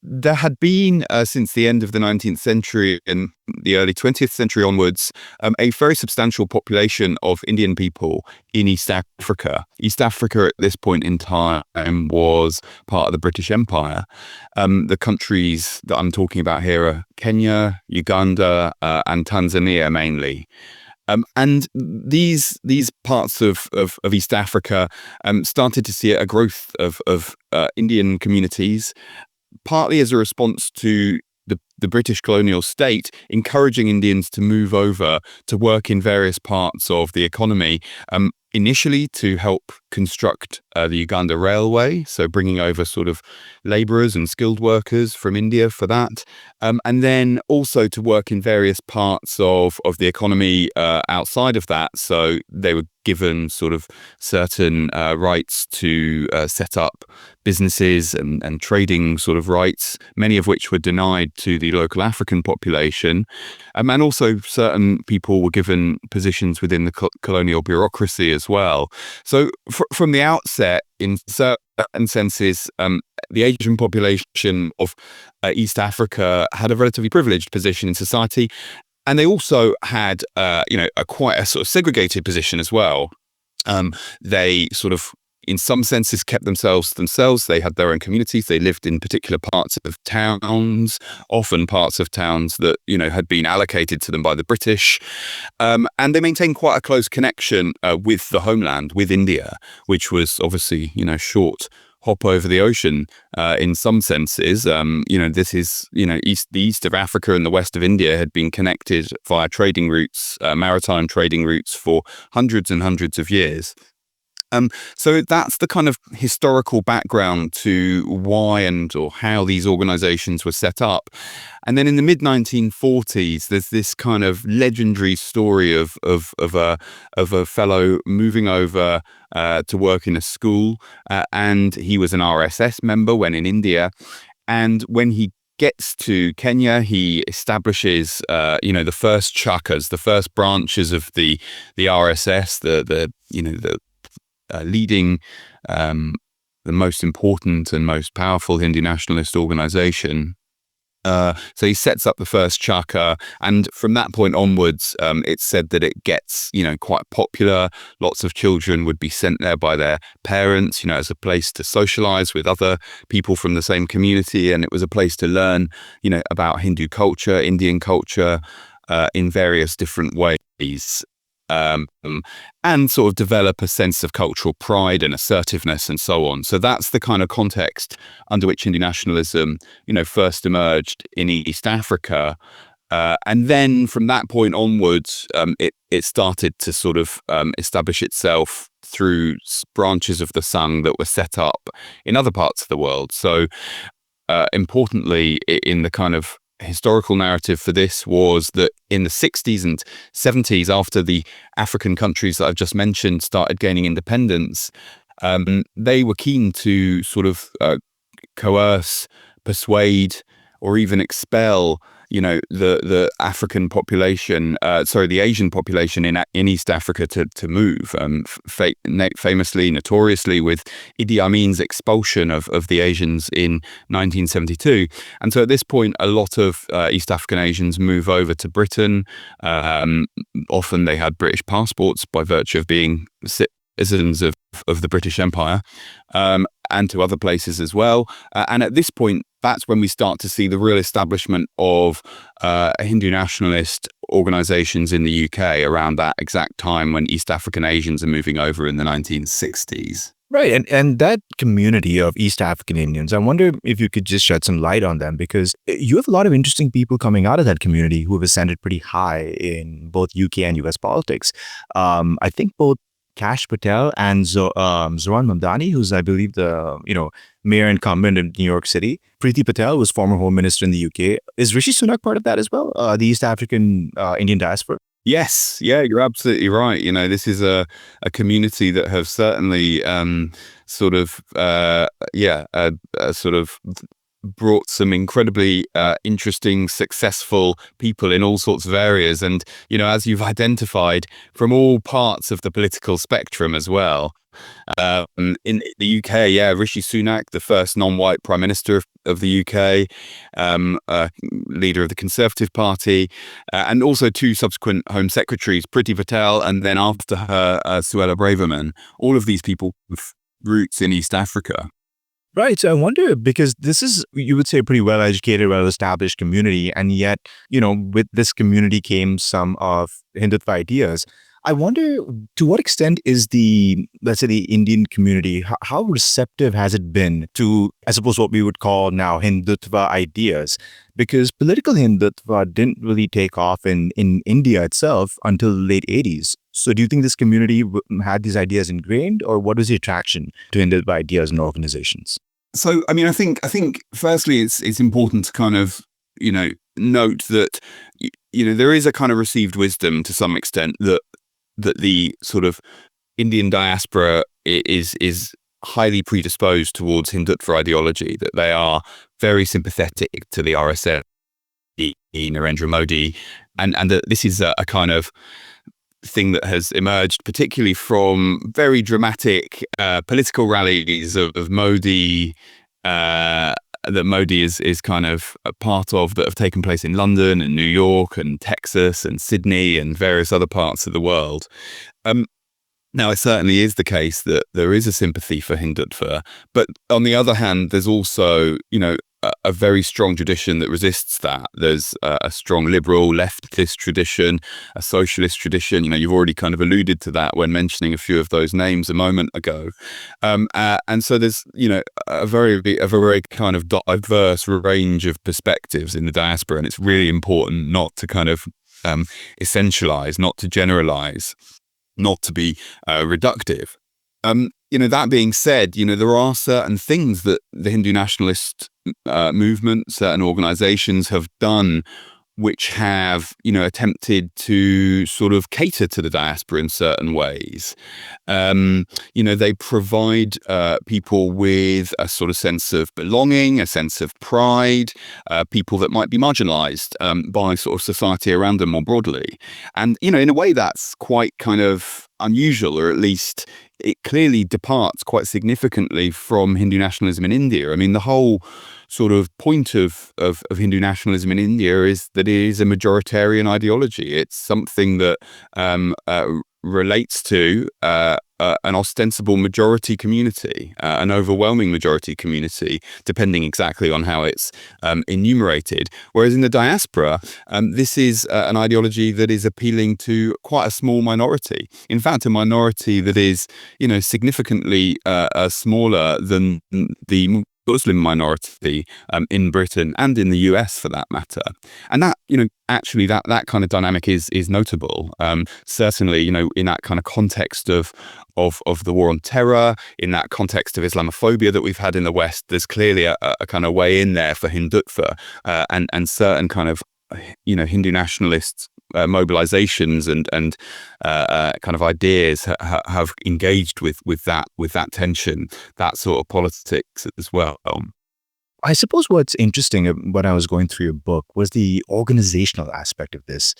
C: there had been, since the end of the 19th century and the early 20th century onwards, a very substantial population of Indian people in East Africa. East Africa at this point in time was part of the British Empire. The countries that I'm talking about here are Kenya, Uganda, and Tanzania mainly. And these parts of East Africa started to see a growth of Indian communities, partly as a response to the British colonial state encouraging Indians to move over to work in various parts of the economy, initially to help construct the Uganda Railway, so bringing over sort of labourers and skilled workers from India for that, and then also to work in various parts of the economy outside of that. So they were given sort of certain rights to set up businesses and trading sort of rights, many of which were denied to the local African population. And also certain people were given positions within the colonial bureaucracy as well. So from the outset, in certain senses, the Asian population of East Africa had a relatively privileged position in society. And they also had, quite a sort of segregated position as well. They sort of, in some senses, kept themselves. They had their own communities. They lived in particular parts of towns, often parts of towns that, had been allocated to them by the British. And they maintained quite a close connection with the homeland, with India, which was obviously, short hop over the ocean in some senses. This is, the east of Africa and the west of India had been connected via trading routes, maritime trading routes for hundreds and hundreds of years. So that's the kind of historical background to why or how these organizations were set up. And then in the mid-1940s, there's this kind of legendary story of a fellow moving over to work in a school, and he was an RSS member when in India. And when he gets to Kenya, he establishes, the first chakas, the first branches of the RSS, the leading, the most important and most powerful Hindu nationalist organization. So he sets up the first chaka, and from that point onwards, it's said that it gets, quite popular. Lots of children would be sent there by their parents, as a place to socialize with other people from the same community, and it was a place to learn, about Hindu culture, Indian culture, in various different ways. And sort of develop a sense of cultural pride and assertiveness and so on. So that's the kind of context under which Hindu nationalism, first emerged in East Africa. And then from that point onwards, it started to sort of establish itself through branches of the Sangh that were set up in other parts of the world. So importantly, in the kind of historical narrative for this was that in the 60s and 70s, after the African countries that I've just mentioned started gaining independence, they were keen to sort of coerce, persuade, or even expel, the African population, the Asian population in East Africa to move. Famously, notoriously, with Idi Amin's expulsion of the Asians in 1972. And so at this point, a lot of East African Asians move over to Britain. Often they had British passports by virtue of being citizens of the British Empire, and to other places as well. And at this point, that's when we start to see the real establishment of Hindu nationalist organizations in the UK around that exact time when East African Asians are moving over in the 1960s.
A: Right. And that community of East African Indians, I wonder if you could just shed some light on them, because you have a lot of interesting people coming out of that community who have ascended pretty high in both UK and US politics. I think both Kash Patel and Zoran Mamdani, who's, I believe, the mayor incumbent in New York City. Priti Patel was former home minister in the UK. Is Rishi Sunak part of that as well? The East African Indian diaspora?
C: Yes, yeah, you're absolutely right. This is a community that have certainly sort of brought some incredibly interesting, successful people in all sorts of areas. And, as you've identified, from all parts of the political spectrum as well. In the UK, Rishi Sunak, the first non-white Prime Minister of the UK, leader of the Conservative Party, and also two subsequent Home Secretaries, Priti Patel, and then after her, Suella Braverman. All of these people have roots in East Africa.
A: Right. So I wonder, because this is, you would say, a pretty well-educated, well-established community, and yet, with this community came some of Hindutva ideas. I wonder, to what extent is let's say, the Indian community, how receptive has it been to, I suppose, what we would call now Hindutva ideas? Because political Hindutva didn't really take off in India itself until the late 80s. So do you think this community had these ideas ingrained, or what was the attraction to Hindutva ideas and organizations?
C: So, I think firstly, it's important to kind of, note that, there is a kind of received wisdom to some extent that the sort of Indian diaspora is highly predisposed towards Hindutva ideology, that they are very sympathetic to the RSS, Narendra Modi, and that this is a kind of thing that has emerged particularly from very dramatic political rallies of Modi, that Modi is kind of a part of, that have taken place in London and New York and Texas and Sydney and various other parts of the world. Now, it certainly is the case that there is a sympathy for Hindutva, but on the other hand, there's also, a very strong tradition that resists that. There's a strong liberal leftist tradition, a socialist tradition. You've already kind of alluded to that when mentioning a few of those names a moment ago. And so there's, a very kind of diverse range of perspectives in the diaspora, and it's really important not to kind of essentialize, not to generalize, not to be reductive. That being said, there are certain things that the Hindu nationalist movement, certain organizations have done which have, attempted to sort of cater to the diaspora in certain ways. They provide people with a sort of sense of belonging, a sense of pride, people that might be marginalized by sort of society around them more broadly. And, in a way that's quite kind of unusual, or at least it clearly departs quite significantly from Hindu nationalism in India. I mean, the whole sort of point of Hindu nationalism in India is that it is a majoritarian ideology. It's something that relates to an ostensible majority community, an overwhelming majority community, depending exactly on how it's enumerated. Whereas in the diaspora, this is an ideology that is appealing to quite a small minority. In fact, a minority that is, significantly smaller than the Muslim minority in Britain and in the US for that matter. And that, actually that kind of dynamic is notable. Certainly, in that kind of context of the war on terror, in that context of Islamophobia that we've had in the West, there's clearly a kind of way in there for Hindutva and certain kind of, Hindu nationalists mobilizations and kind of ideas have engaged with that tension, that sort of politics as well.
A: I suppose what's interesting when I was going through your book was the organizational aspect of this,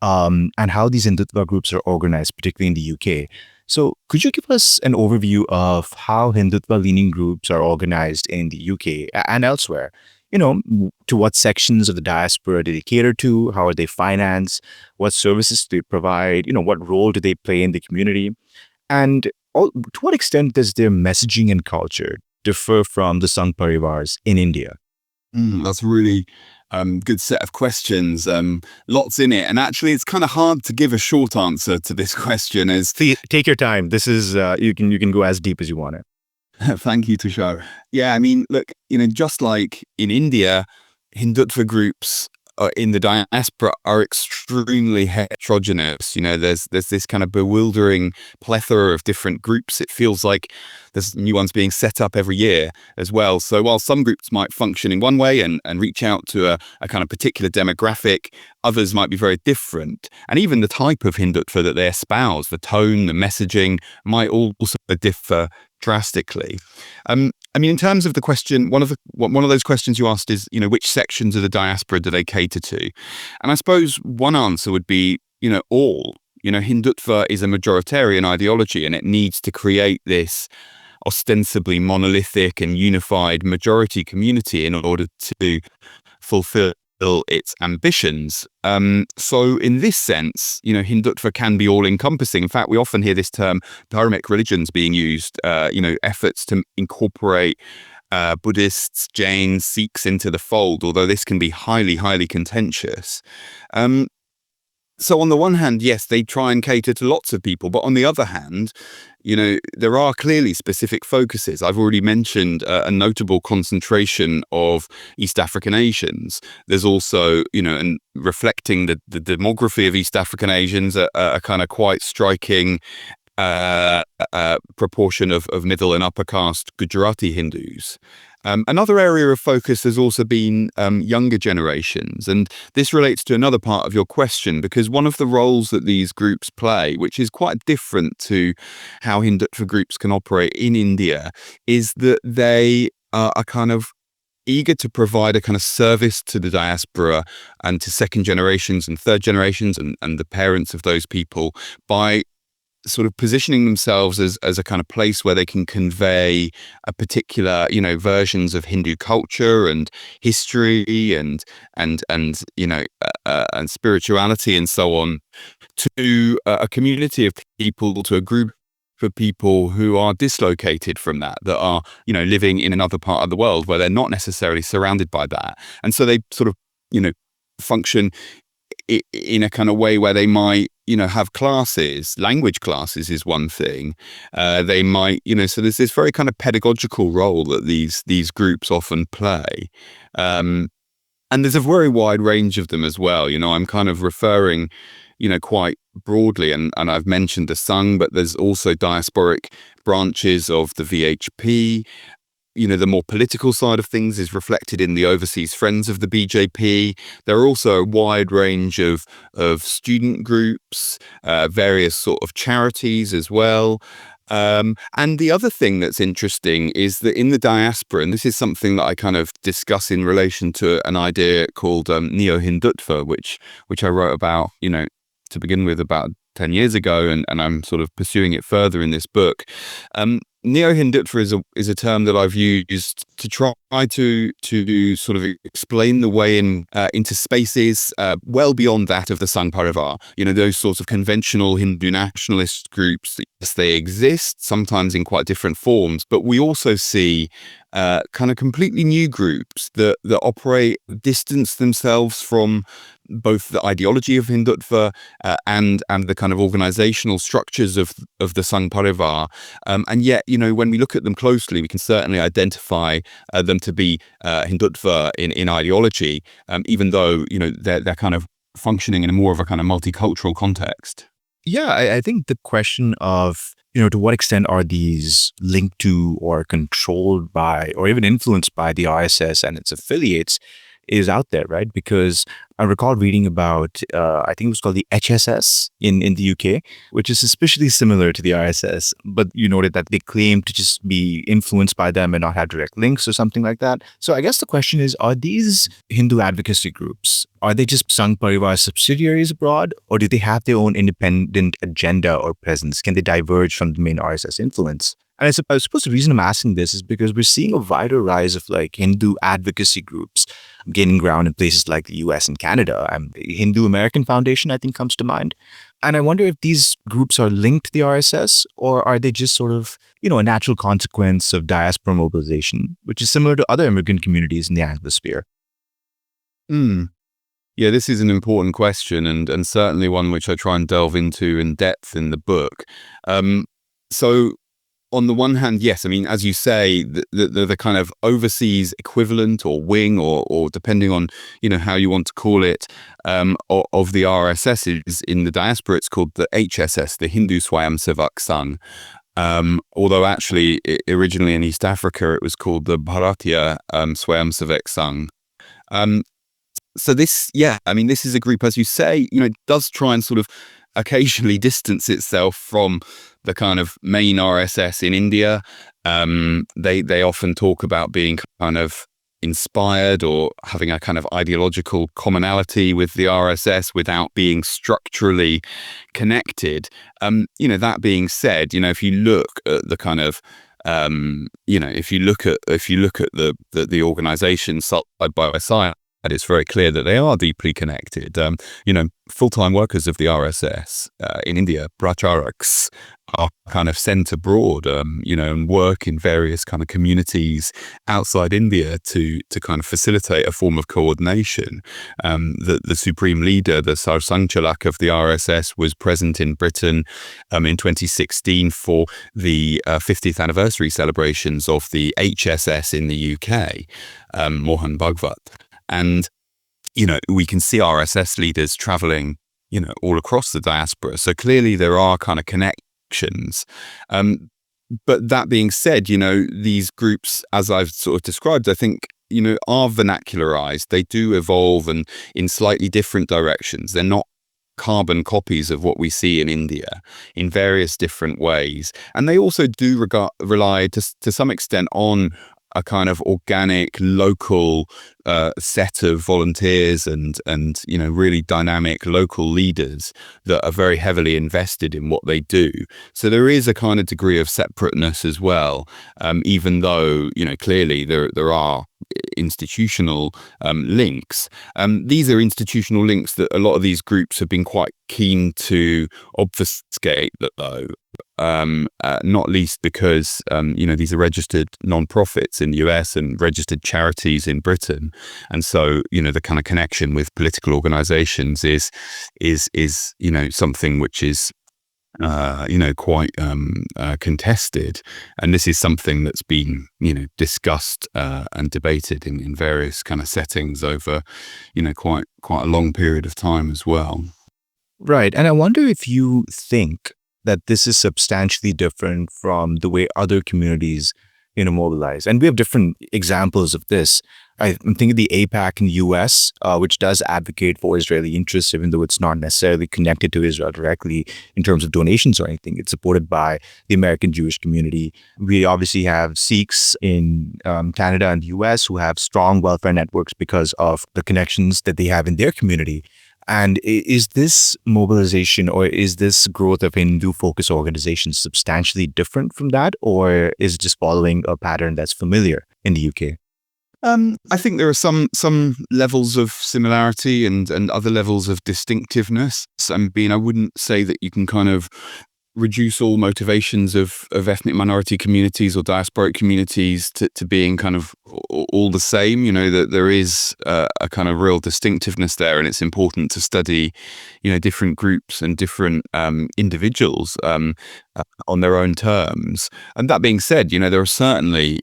A: and how these Hindutva groups are organized, particularly in the UK. So could you give us an overview of how Hindutva-leaning groups are organized in the UK and elsewhere? To what sections of the diaspora do they cater to? How are they financed? What services do they provide? What role do they play in the community? And to what extent does their messaging and culture differ from the Sangh Parivars in India?
C: That's a really good set of questions. Lots in it. And actually, it's kind of hard to give a short answer to this question.
A: Take your time. This is, you can go as deep as you want it.
C: Thank you, Tushar. Yeah, I mean, look, just like in India, Hindutva groups in the diaspora are extremely heterogeneous. There's this kind of bewildering plethora of different groups. It feels like there's new ones being set up every year as well. So while some groups might function in one way and reach out to a kind of particular demographic, others might be very different. And even the type of Hindutva that they espouse, the tone, the messaging, might also differ drastically. I mean, in terms of the question, one of those questions you asked is, which sections of the diaspora do they cater to? And I suppose one answer would be, all. Hindutva is a majoritarian ideology, and it needs to create this ostensibly monolithic and unified majority community in order to fulfill its ambitions. So in this sense, Hindutva can be all-encompassing. In fact, we often hear this term dharmic religions being used, efforts to incorporate Buddhists, Jains, Sikhs into the fold, although this can be highly, highly contentious. So on the one hand, yes, they try and cater to lots of people, but on the other hand, there are clearly specific focuses. I've already mentioned a notable concentration of East African Asians. There's also, and reflecting the demography of East African Asians, a kind of quite striking proportion of middle and upper caste Gujarati Hindus. Another area of focus has also been younger generations, and this relates to another part of your question, because one of the roles that these groups play, which is quite different to how Hindutva groups can operate in India, is that they are kind of eager to provide a kind of service to the diaspora and to second generations and third generations and the parents of those people by sort of positioning themselves as a kind of place where they can convey a particular, versions of Hindu culture and history and spirituality and so on to a community of people, to a group of people who are dislocated from that are, living in another part of the world where they're not necessarily surrounded by that. And so they sort of, function in a kind of way where they might, have classes. Language classes is one thing. They might, so there's this very kind of pedagogical role that these groups often play. And there's a very wide range of them as well. I'm kind of referring, quite broadly, and I've mentioned the Sangh, but there's also diasporic branches of the VHP. The more political side of things is reflected in the Overseas Friends of the BJP. There are also a wide range of student groups, various sort of charities as well. And the other thing that's interesting is that in the diaspora, and this is something that I kind of discuss in relation to an idea called Neo-Hindutva, which I wrote about, to begin with, about 10 years ago, and I'm sort of pursuing it further in this book. Neo-Hindutva is a term that I've used to try to sort of explain the way into spaces well beyond that of the Sangh Parivar. Those sorts of conventional Hindu nationalist groups, yes, they exist, sometimes in quite different forms, but we also see kind of completely new groups that operate, distance themselves from both the ideology of Hindutva and the kind of organizational structures of the Sangh Parivar. And yet, when we look at them closely, we can certainly identify them to be Hindutva in ideology, even though, they're kind of functioning in a more of a kind of multicultural context.
A: Yeah, I think the question of, to what extent are these linked to or controlled by or even influenced by the RSS and its affiliates is out there, right? Because I recall reading about, I think it was called the HSS in the UK, which is suspiciously similar to the RSS, but you noted that they claim to just be influenced by them and not have direct links or something like that. So I guess the question is, are these Hindu advocacy groups, are they just Sangh Parivar subsidiaries abroad, or do they have their own independent agenda or presence? Can they diverge from the main RSS influence? And I suppose the reason I'm asking this is because we're seeing a wider rise of like Hindu advocacy groups gaining ground in places like the US and Canada. The Hindu American Foundation, I think, comes to mind. And I wonder if these groups are linked to the RSS, or are they just sort of, a natural consequence of diaspora mobilization, which is similar to other immigrant communities in the Anglosphere?
C: Yeah, this is an important question, and certainly one which I try and delve into in depth in the book. So on the one hand, yes, I mean, as you say, the kind of overseas equivalent or wing or depending on, how you want to call it, of the RSS is in the diaspora, it's called the HSS, the Hindu Swayamsevak Sangh. Although actually originally in East Africa, it was called the Bharatiya Swayamsevak Sangh. So this is a group, as you say, it does try and sort of occasionally distance itself from the kind of main RSS in India. They often talk about being kind of inspired or having a kind of ideological commonality with the RSS without being structurally connected. That being said, if you look at the kind of if you look at the organization side by side, and it's very clear that they are deeply connected. Full-time workers of the RSS in India, pracharaks, are kind of sent abroad, and work in various kind of communities outside India to kind of facilitate a form of coordination. The supreme leader, the Sarsanchalak of the RSS, was present in Britain in 2016 for the 50th anniversary celebrations of the HSS in the UK, Mohan Bhagwat. And, we can see RSS leaders traveling, all across the diaspora. So clearly there are kind of connections. But that being said, these groups, as I've sort of described, I think, are vernacularized. They do evolve and in slightly different directions. They're not carbon copies of what we see in India in various different ways. And they also do rely to some extent on a kind of organic, local set of volunteers and really dynamic local leaders that are very heavily invested in what they do. So there is a kind of degree of separateness as well, even though clearly there are institutional links. These are institutional links that a lot of these groups have been quite keen to obfuscate, though. Not least because these are registered non-profits in the US and registered charities in Britain, and so the kind of connection with political organizations is something which is quite contested, and this is something that's been discussed and debated in various kind of settings over quite a long period of time as well.
A: Right, and I wonder if you think that this is substantially different from the way other communities, mobilize. And we have different examples of this. I'm thinking the AIPAC in the US, which does advocate for Israeli interests, even though it's not necessarily connected to Israel directly in terms of donations or anything. It's supported by the American Jewish community. We obviously have Sikhs in Canada and the US who have strong welfare networks because of the connections that they have in their community. And is this mobilization or is this growth of Hindu-focused organizations substantially different from that, or is it just following a pattern that's familiar in the UK?
C: I think there are some levels of similarity and other levels of distinctiveness. I mean, I wouldn't say that you can kind of reduce all motivations of ethnic minority communities or diasporic communities to being kind of all the same. You know, that there is a kind of real distinctiveness there, and it's important to study, you know, different groups and different individuals on their own terms. And that being said, you know, there are certainly,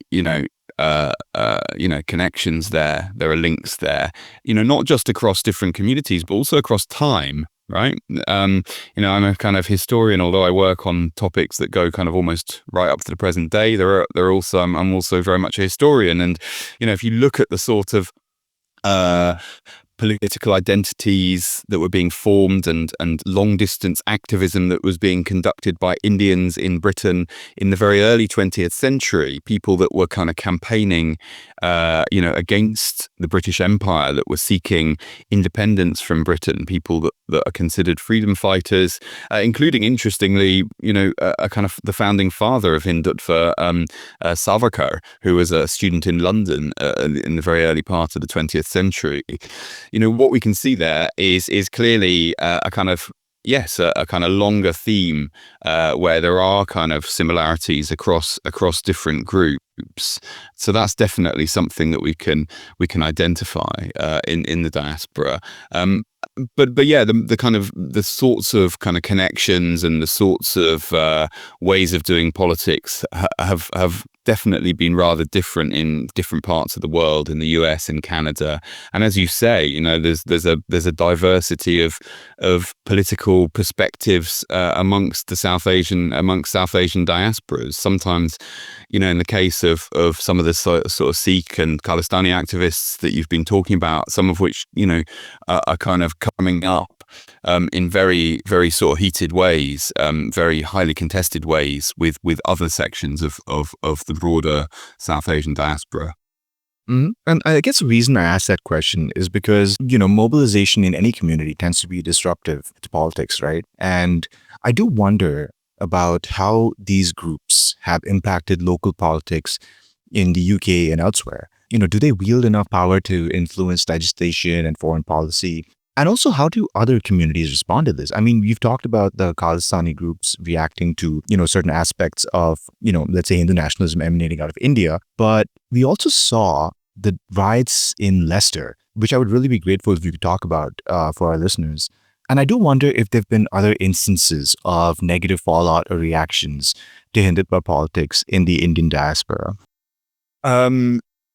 C: connections there. There are links there, you know, not just across different communities, but also across time, right? I'm a kind of historian, although I work on topics that go kind of almost right up to the present day. I'm also very much a historian. And, you know, if you look at the sort of political identities that were being formed and long distance activism that was being conducted by Indians in Britain in the very early 20th century, people that were kind of campaigning, against the British Empire, that were seeking independence from Britain, people that are considered freedom fighters, including, interestingly, a kind of the founding father of Hindutva, Savarkar, who was a student in London in the very early part of the 20th century. You know, what we can see there is clearly a kind of longer theme where there are kind of similarities across different groups. So that's definitely something that we can identify in the diaspora. But yeah, the kind of the sorts of kind of connections and the sorts of ways of doing politics have definitely been rather different in different parts of the world, in the US and Canada. And as you say, you know, there's a diversity of political perspectives amongst South Asian diasporas. Sometimes, you know, in the case of some of the sort of Sikh and Khalistani activists that you've been talking about, some of which, you know, are kind of coming up in very, very sort of heated ways, very highly contested ways with other sections of the broader South Asian diaspora.
A: Mm-hmm. And I guess the reason I asked that question is because, you know, mobilization in any community tends to be disruptive to politics, right? And I do wonder about how these groups have impacted local politics in the UK and elsewhere. You know, do they wield enough power to influence legislation and foreign policy? And also, how do other communities respond to this? I mean, you've talked about the Khalistani groups reacting to, you know, certain aspects of, you know, let's say Hindu nationalism emanating out of India. But we also saw the riots in Leicester, which I would really be grateful if you could talk about for our listeners. And I do wonder if there have been other instances of negative fallout or reactions to Hindutva politics in the Indian diaspora.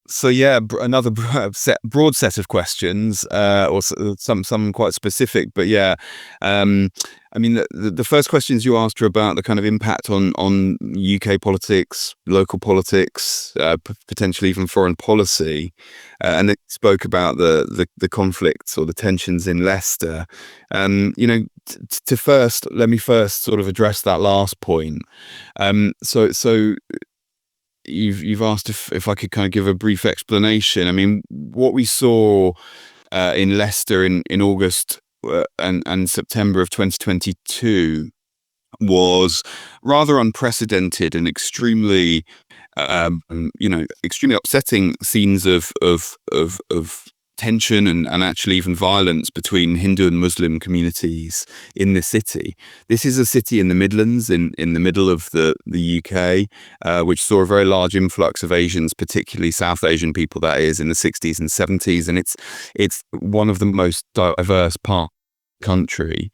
C: So yeah, another broad set of questions, or some quite specific. But yeah, I mean, the first questions you asked are about the kind of impact on UK politics, local politics, potentially even foreign policy, and they spoke about the conflicts or the tensions in Leicester. You know, let me first sort of address that last point. So. You've asked if I could kind of give a brief explanation. I mean, what we saw in Leicester in August and September of 2022 was rather unprecedented and extremely, extremely upsetting scenes of tension and actually even violence between Hindu and Muslim communities in the city. This is a city in the Midlands, in the middle of the UK, which saw a very large influx of Asians, particularly South Asian people, that is, in the 60s and 70s. And it's one of the most diverse parts of the country,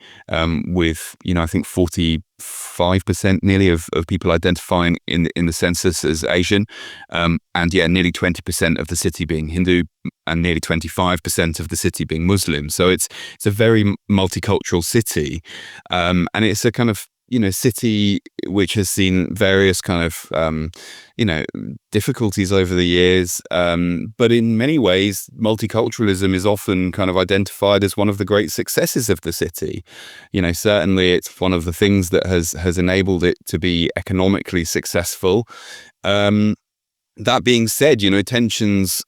C: with, you know, I think 45% nearly of people identifying in the census as Asian, and yeah, nearly 20% of the city being Hindu, and nearly 25% of the city being Muslim. So it's a very multicultural city, and it's a kind of, you know, city which has seen various kind of difficulties over the years, but in many ways multiculturalism is often kind of identified as one of the great successes of the city. You know, certainly it's one of the things that has enabled it to be economically successful. That being said, tensions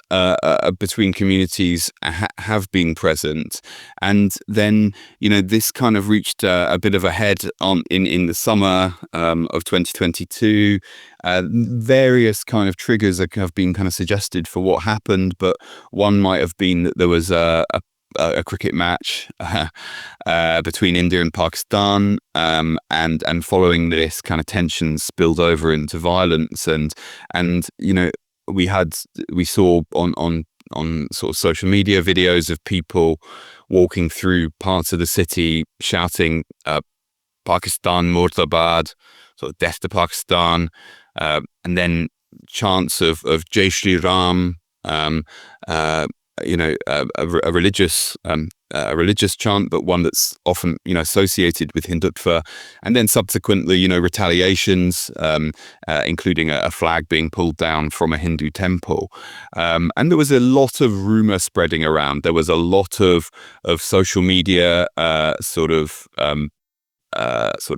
C: between communities have been present, and then this kind of reached a bit of a head on in the summer of 2022. Various kind of triggers have been kind of suggested for what happened, but one might have been that there was a cricket match between India and Pakistan, and following this, kind of tensions spilled over into violence, and we saw on sort of social media videos of people walking through parts of the city shouting Pakistan Murdabad, sort of death to Pakistan, and then chants of Jai Shri Ram, a religious chant, but one that's often associated with Hindutva, and then subsequently retaliations, including a flag being pulled down from a Hindu temple, and there was a lot of rumor spreading around. There was a lot of social media sort of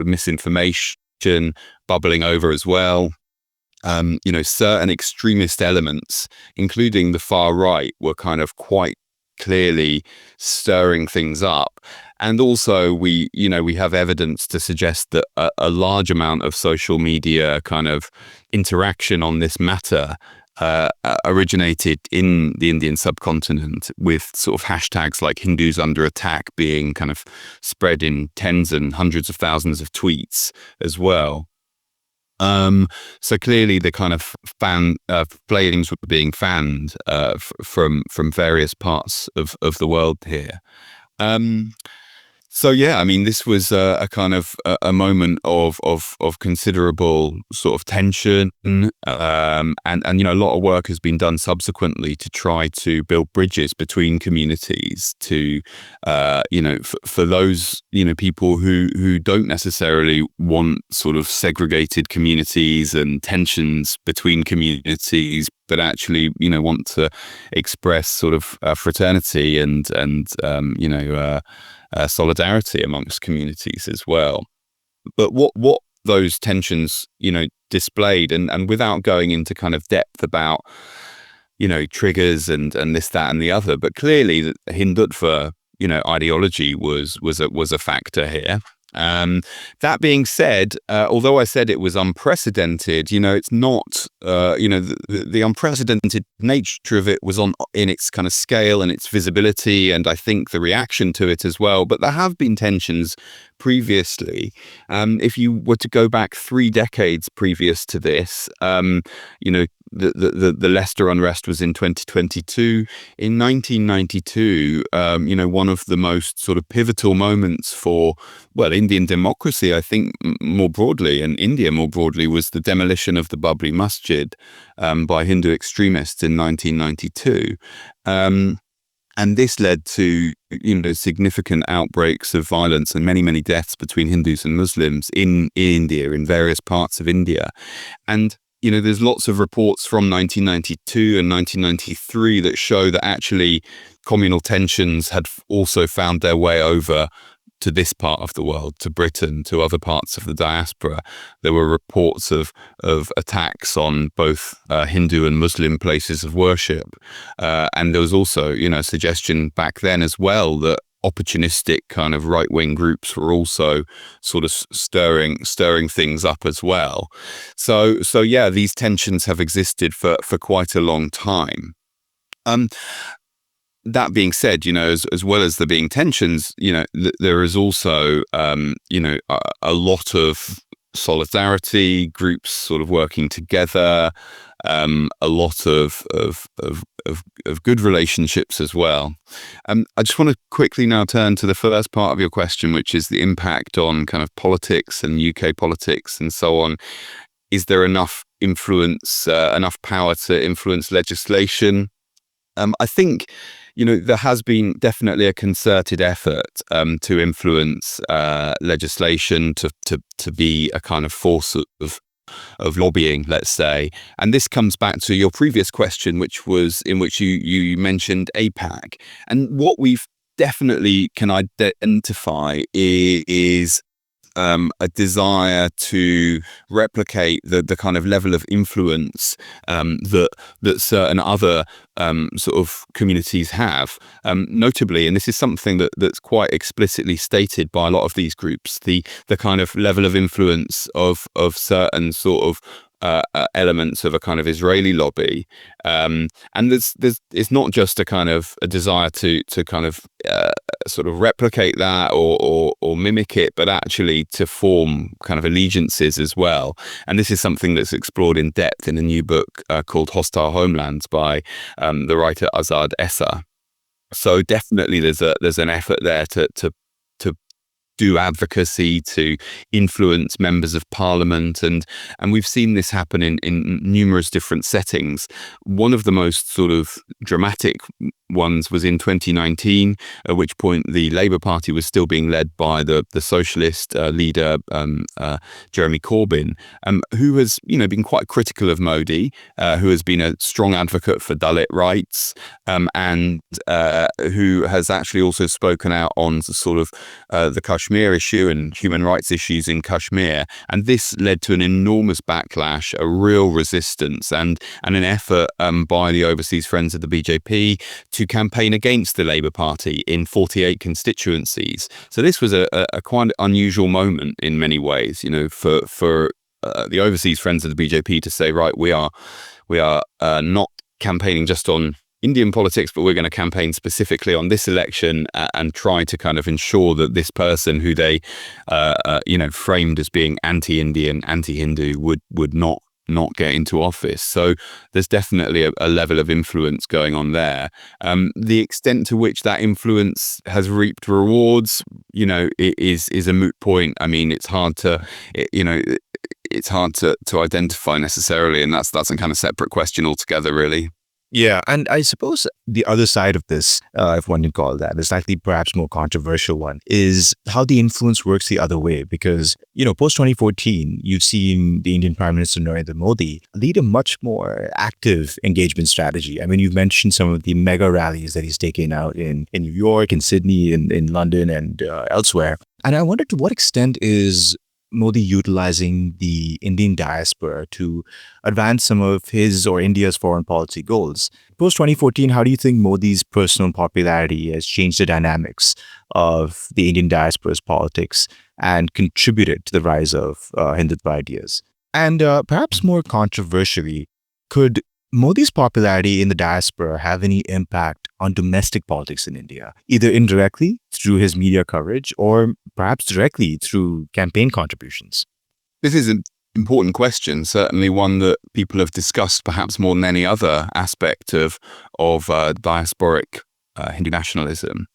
C: misinformation bubbling over as well. Certain extremist elements, including the far right, were kind of quite clearly stirring things up. And also we have evidence to suggest that a large amount of social media kind of interaction on this matter originated in the Indian subcontinent, with sort of hashtags like Hindus under attack being kind of spread in tens and hundreds of thousands of tweets as well. So clearly the kind of flames were being fanned from various parts of the world here. So yeah, I mean, this was a kind of a moment of considerable sort of tension, and a lot of work has been done subsequently to try to build bridges between communities to for those people who don't necessarily want sort of segregated communities and tensions between communities, but actually want to express sort of fraternity and solidarity amongst communities as well. But what those tensions displayed, and without going into kind of depth about triggers and this, that, and the other, but clearly the Hindutva ideology was a factor here. That being said, although I said it was unprecedented, it's not, the unprecedented nature of it was in its kind of scale and its visibility, and I think the reaction to it as well. But there have been tensions previously. If you were to go back 3 decades previous to this, the Leicester unrest was in 2022. In 1992, one of the most sort of pivotal moments for, Indian democracy, I think, more broadly, and India more broadly, was the demolition of the Babri Masjid by Hindu extremists in 1992. And this led to, significant outbreaks of violence and many, many deaths between Hindus and Muslims in India, in various parts of India. And there's lots of reports from 1992 and 1993 that show that actually communal tensions had also found their way over to this part of the world, to Britain, to other parts of the diaspora. There were reports of attacks on both Hindu and Muslim places of worship. And there was also, a suggestion back then as well that opportunistic kind of right-wing groups were also sort of stirring things up as well. So yeah, these tensions have existed for quite a long time. That being said, as well as there being tensions, there is also, a lot of solidarity, groups sort of working together, a lot of good relationships as well. I just want to quickly now turn to the first part of your question, which is the impact on kind of politics and UK politics and so on. Is there enough influence, enough power to influence legislation? I think, there has been definitely a concerted effort to influence legislation, to be a kind of force of lobbying, let's say. And this comes back to your previous question, which was in which you mentioned APAC. And what we've definitely can identify is a desire to replicate the kind of level of influence that certain other sort of communities have. Notably, and this is something that's quite explicitly stated by a lot of these groups, the kind of level of influence of certain sort of elements of a kind of Israeli lobby, and it's not just a kind of a desire to kind of sort of replicate that or mimic it, but actually to form kind of allegiances as well. And this is something that's explored in depth in a new book called Hostile Homelands by the writer Azad Essa. So definitely there's an effort there to do advocacy, to influence members of parliament, and we've seen this happen in numerous different settings. One of the most sort of dramatic ones was in 2019, at which point the Labour Party was still being led by the socialist leader Jeremy Corbyn, who has been quite critical of Modi, who has been a strong advocate for Dalit rights, and who has actually also spoken out on sort of the Kashmir issue and human rights issues in Kashmir. And this led to an enormous backlash, a real resistance, and an effort by the Overseas Friends of the BJP to campaign against the Labour Party in 48 constituencies. So this was a quite unusual moment in many ways, for the Overseas Friends of the BJP to say, right, we are not campaigning just on Indian politics, but we're going to campaign specifically on this election and try to kind of ensure that this person who they, framed as being anti-Indian, anti-Hindu would not get into office. So there's definitely a level of influence going on there. The extent to which that influence has reaped rewards, is a moot point. I mean, it's hard to identify necessarily, and that's a kind of separate question altogether, really.
A: Yeah, and I suppose the other side of this, if one can call that, the slightly perhaps more controversial one, is how the influence works the other way. Because, post-2014, you've seen the Indian Prime Minister Narendra Modi lead a much more active engagement strategy. I mean, you've mentioned some of the mega rallies that he's taken out in New York, in Sydney, in London, and elsewhere. And I wonder, to what extent is Modi utilizing the Indian diaspora to advance some of his or India's foreign policy goals? Post-2014, how do you think Modi's personal popularity has changed the dynamics of the Indian diaspora's politics and contributed to the rise of Hindutva ideas? And perhaps more controversially, could Modi's popularity in the diaspora have any impact on domestic politics in India, either indirectly through his media coverage or perhaps directly through campaign contributions?
C: This is an important question, certainly one that people have discussed perhaps more than any other aspect of diasporic Hindu nationalism.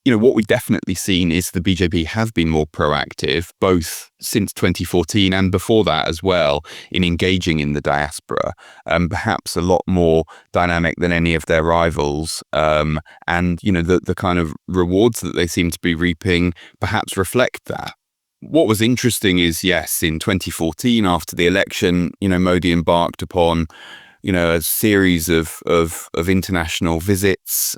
C: What we've definitely seen is the BJP have been more proactive, both since 2014 and before that as well, in engaging in the diaspora, perhaps a lot more dynamic than any of their rivals. And, the kind of rewards that they seem to be reaping perhaps reflect that. What was interesting is, yes, in 2014, after the election, Modi embarked upon a series of international visits,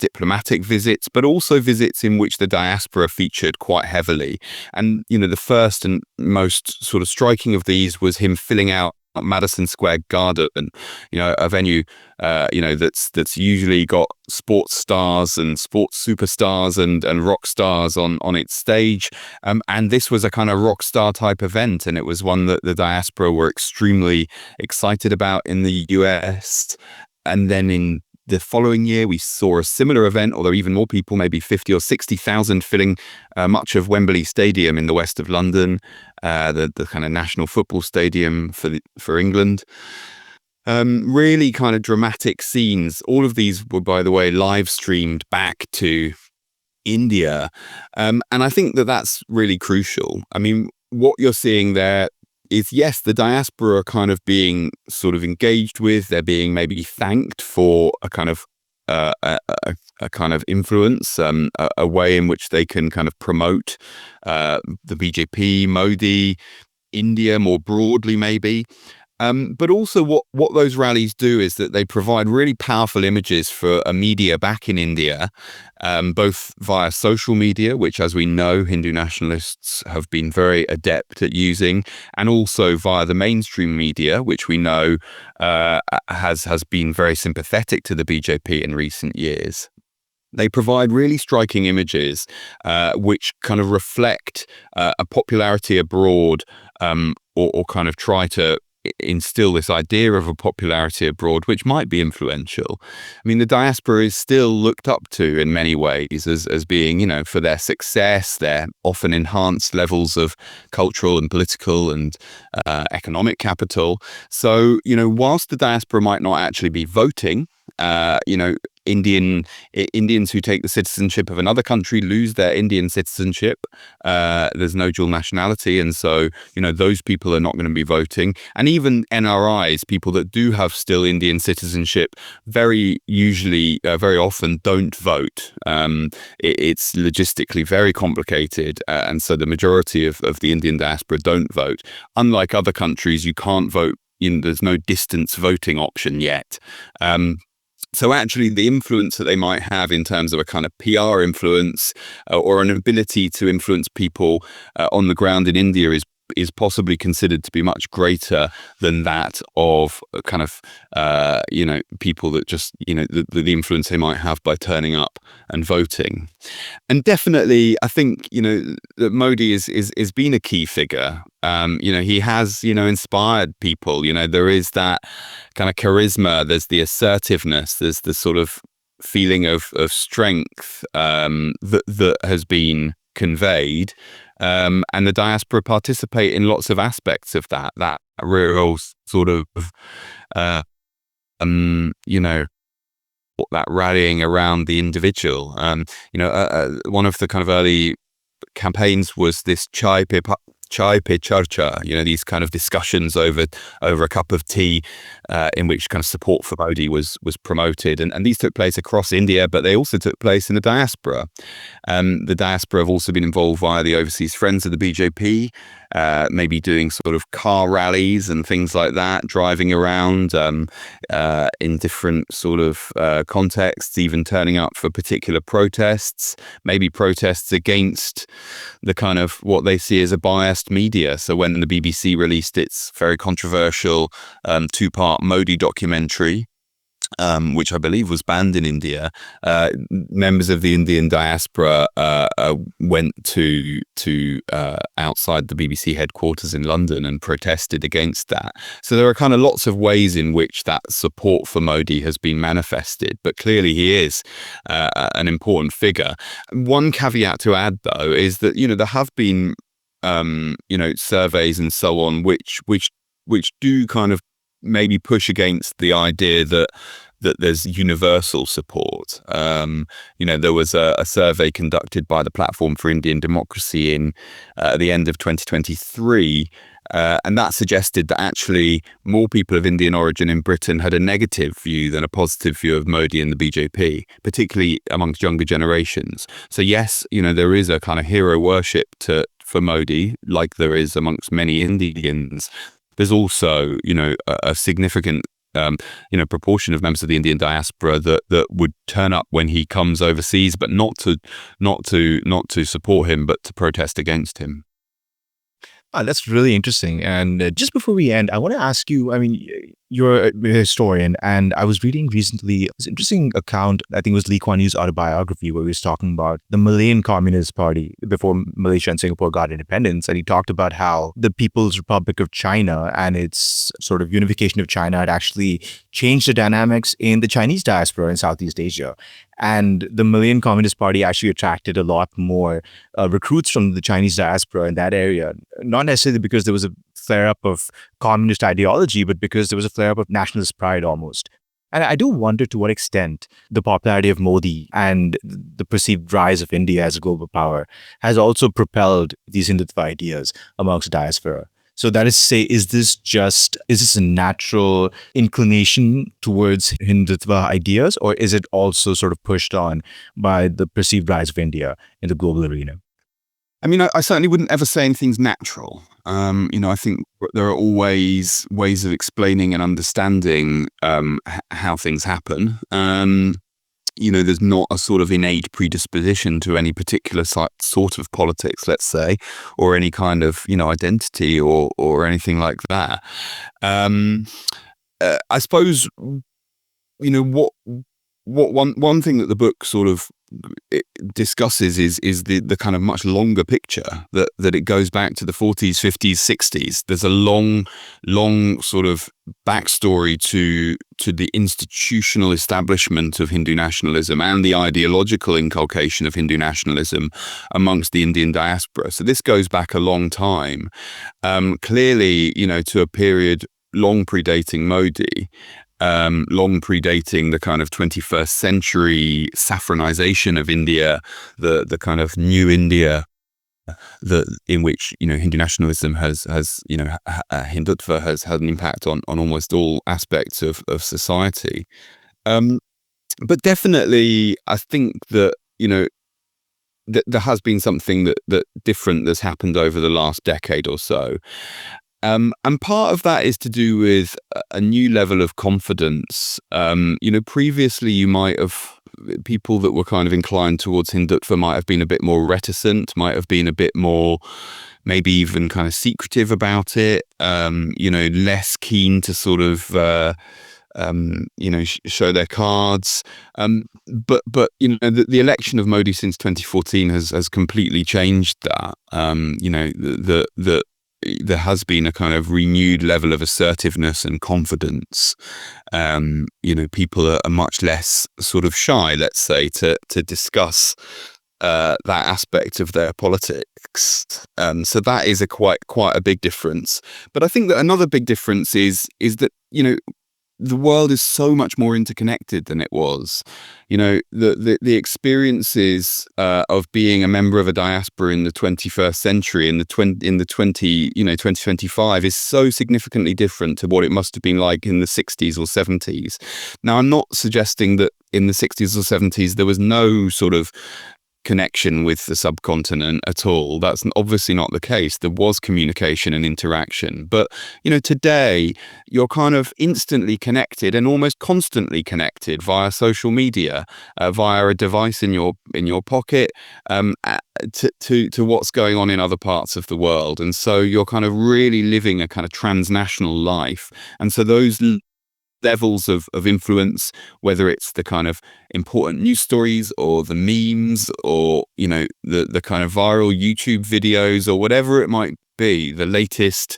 C: diplomatic visits, but also visits in which the diaspora featured quite heavily. And, the first and most sort of striking of these was him filling out Madison Square Garden, a venue, that's usually got sports stars and sports superstars and rock stars on its stage. And this was a kind of rock star type event. And it was one that the diaspora were extremely excited about in the US. And then in the following year, we saw a similar event, although even more people, maybe 50 or 60,000, filling much of Wembley Stadium in the west of London, the kind of national football stadium for England. Really kind of dramatic scenes. All of these were, by the way, live streamed back to India. And I think that's really crucial. I mean, what you're seeing there is, yes, the diaspora are kind of being sort of engaged with, they're being maybe thanked for a kind of a kind of influence, a way in which they can kind of promote the BJP, Modi, India more broadly maybe. But also what those rallies do is that they provide really powerful images for a media back in India, both via social media, which, as we know, Hindu nationalists have been very adept at using, and also via the mainstream media, which we know has been very sympathetic to the BJP in recent years. They provide really striking images which kind of reflect a popularity abroad, or kind of try to instill this idea of a popularity abroad, which might be influential. I mean, the diaspora is still looked up to in many ways as being, for their success, their often enhanced levels of cultural and political and economic capital. So, whilst the diaspora might not actually be voting, Indians who take the citizenship of another country lose their Indian citizenship. There's no dual nationality. And so, those people are not going to be voting. And even NRIs, people that do have still Indian citizenship, very often don't vote. It's logistically very complicated. And so the majority of the Indian diaspora don't vote. Unlike other countries, you can't vote. There's no distance voting option yet. So actually the influence that they might have in terms of a kind of PR influence or an ability to influence people on the ground in India is possibly considered to be much greater than that of kind of, people that just, the influence they might have by turning up and voting. And definitely, I think, that Modi is been a key figure. He has, inspired people. There is that kind of charisma, there's the assertiveness, there's the sort of feeling of strength that has been conveyed. And the diaspora participate in lots of aspects of that real sort of, that rallying around the individual. One of the kind of early campaigns was this chai pe charcha, these kind of discussions over a cup of tea, in which kind of support for Modi was promoted, and these took place across India, but they also took place in the diaspora. The diaspora have also been involved via the Overseas Friends of the BJP, maybe doing sort of car rallies and things like that, driving around in different sort of contexts, even turning up for particular protests, maybe protests against the kind of what they see as a biased media. So when the BBC released its very controversial 2-part Modi documentary, which I believe was banned in India, members of the Indian diaspora went to outside the BBC headquarters in London and protested against that. So there are kind of lots of ways in which that support for Modi has been manifested, but clearly he is an important figure. One caveat to add, though, is that there have been surveys and so on which do kind of maybe push against the idea that there's universal support. There was a survey conducted by the Platform for Indian Democracy in the end of 2023, and that suggested that actually more people of Indian origin in Britain had a negative view than a positive view of Modi and the BJP, particularly amongst younger generations. So yes, there is a kind of hero worship for Modi, like there is amongst many Indians. There's also, a significant, proportion of members of the Indian diaspora that would turn up when he comes overseas, but not to support him, but to protest against him.
A: That's really interesting. And just before we end, I want to ask you, you're a historian, and I was reading recently this interesting account, I think it was Lee Kuan Yew's autobiography, where he was talking about the Malayan Communist Party before Malaysia and Singapore got independence. And he talked about how the People's Republic of China and its sort of unification of China had actually changed the dynamics in the Chinese diaspora in Southeast Asia. And the Malayan Communist Party actually attracted a lot more recruits from the Chinese diaspora in that area, not necessarily because there was a flare-up of communist ideology, but because there was a flare-up of nationalist pride almost. And I do wonder to what extent the popularity of Modi and the perceived rise of India as a global power has also propelled these Hindutva ideas amongst the diaspora. So that is to say, is this a natural inclination towards Hindutva ideas, or is it also sort of pushed on by the perceived rise of India in the global arena?
C: I mean, I certainly wouldn't ever say anything's natural. I think there are always ways of explaining and understanding how things happen. There's not a sort of innate predisposition to any particular sort of politics, let's say, or any kind of, identity or anything like that. I suppose, what one thing that the book sort of discusses is the kind of much longer picture that it goes back to the 40s, 50s, 60s. There's a long sort of backstory to the institutional establishment of Hindu nationalism and the ideological inculcation of Hindu nationalism amongst the Indian diaspora. So this goes back a long time, clearly, to a period long predating Modi. Long predating the kind of 21st century saffronization of India, the kind of new India in which Hindu nationalism has Hindutva has had an impact on almost all aspects of society. But definitely, I think that there has been something that different that's happened over the last decade or so. And part of that is to do with a new level of confidence. Previously you might have, people that were kind of inclined towards Hindutva might have been a bit more reticent, might have been a bit more, maybe even kind of secretive about it, less keen to sort of, show their cards. But the election of Modi since 2014 has completely changed that. There has been a kind of renewed level of assertiveness and confidence. People are much less sort of shy, let's say, to discuss that aspect of their politics. So that is quite a big difference. But I think that another big difference is that the world is so much more interconnected than it was. The experiences of being a member of a diaspora in the 21st century, in the 2025, is so significantly different to what it must have been like in the 60s or 70s. Now, I'm not suggesting that in the 60s or 70s there was no sort of connection with the subcontinent at all. That's obviously not the case. There was communication and interaction. But, today you're kind of instantly connected and almost constantly connected via social media, via a device in your pocket, to what's going on in other parts of the world. And so you're kind of really living a kind of transnational life. And so those levels of influence, whether it's the kind of important news stories or the memes or the kind of viral YouTube videos or whatever it might be, the latest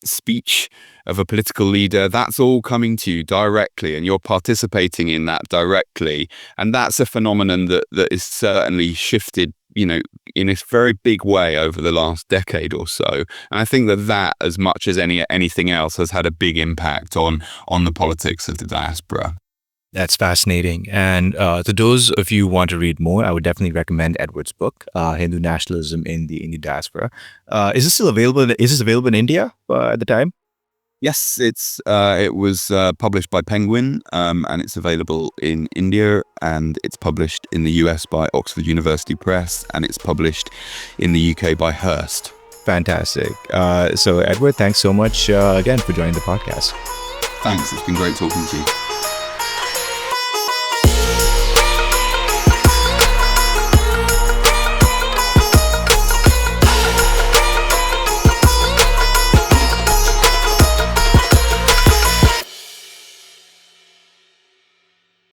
C: speech of a political leader, that's all coming to you directly and you're participating in that directly. And that's a phenomenon that is certainly shifted in a very big way over the last decade or so. And I think that as much as anything else has had a big impact on the politics of the diaspora.
A: That's fascinating. And to those of you who want to read more, I would definitely recommend Edward's book, Hindu Nationalism in the Indian Diaspora. Is this still available? Is this available in India at the time?
C: Yes, it was published by Penguin, and it's available in India, and it's published in the US by Oxford University Press, and it's published in the UK by Hearst.
A: Fantastic. So Edward, thanks so much again for joining the podcast.
C: Thanks. It's been great talking to you.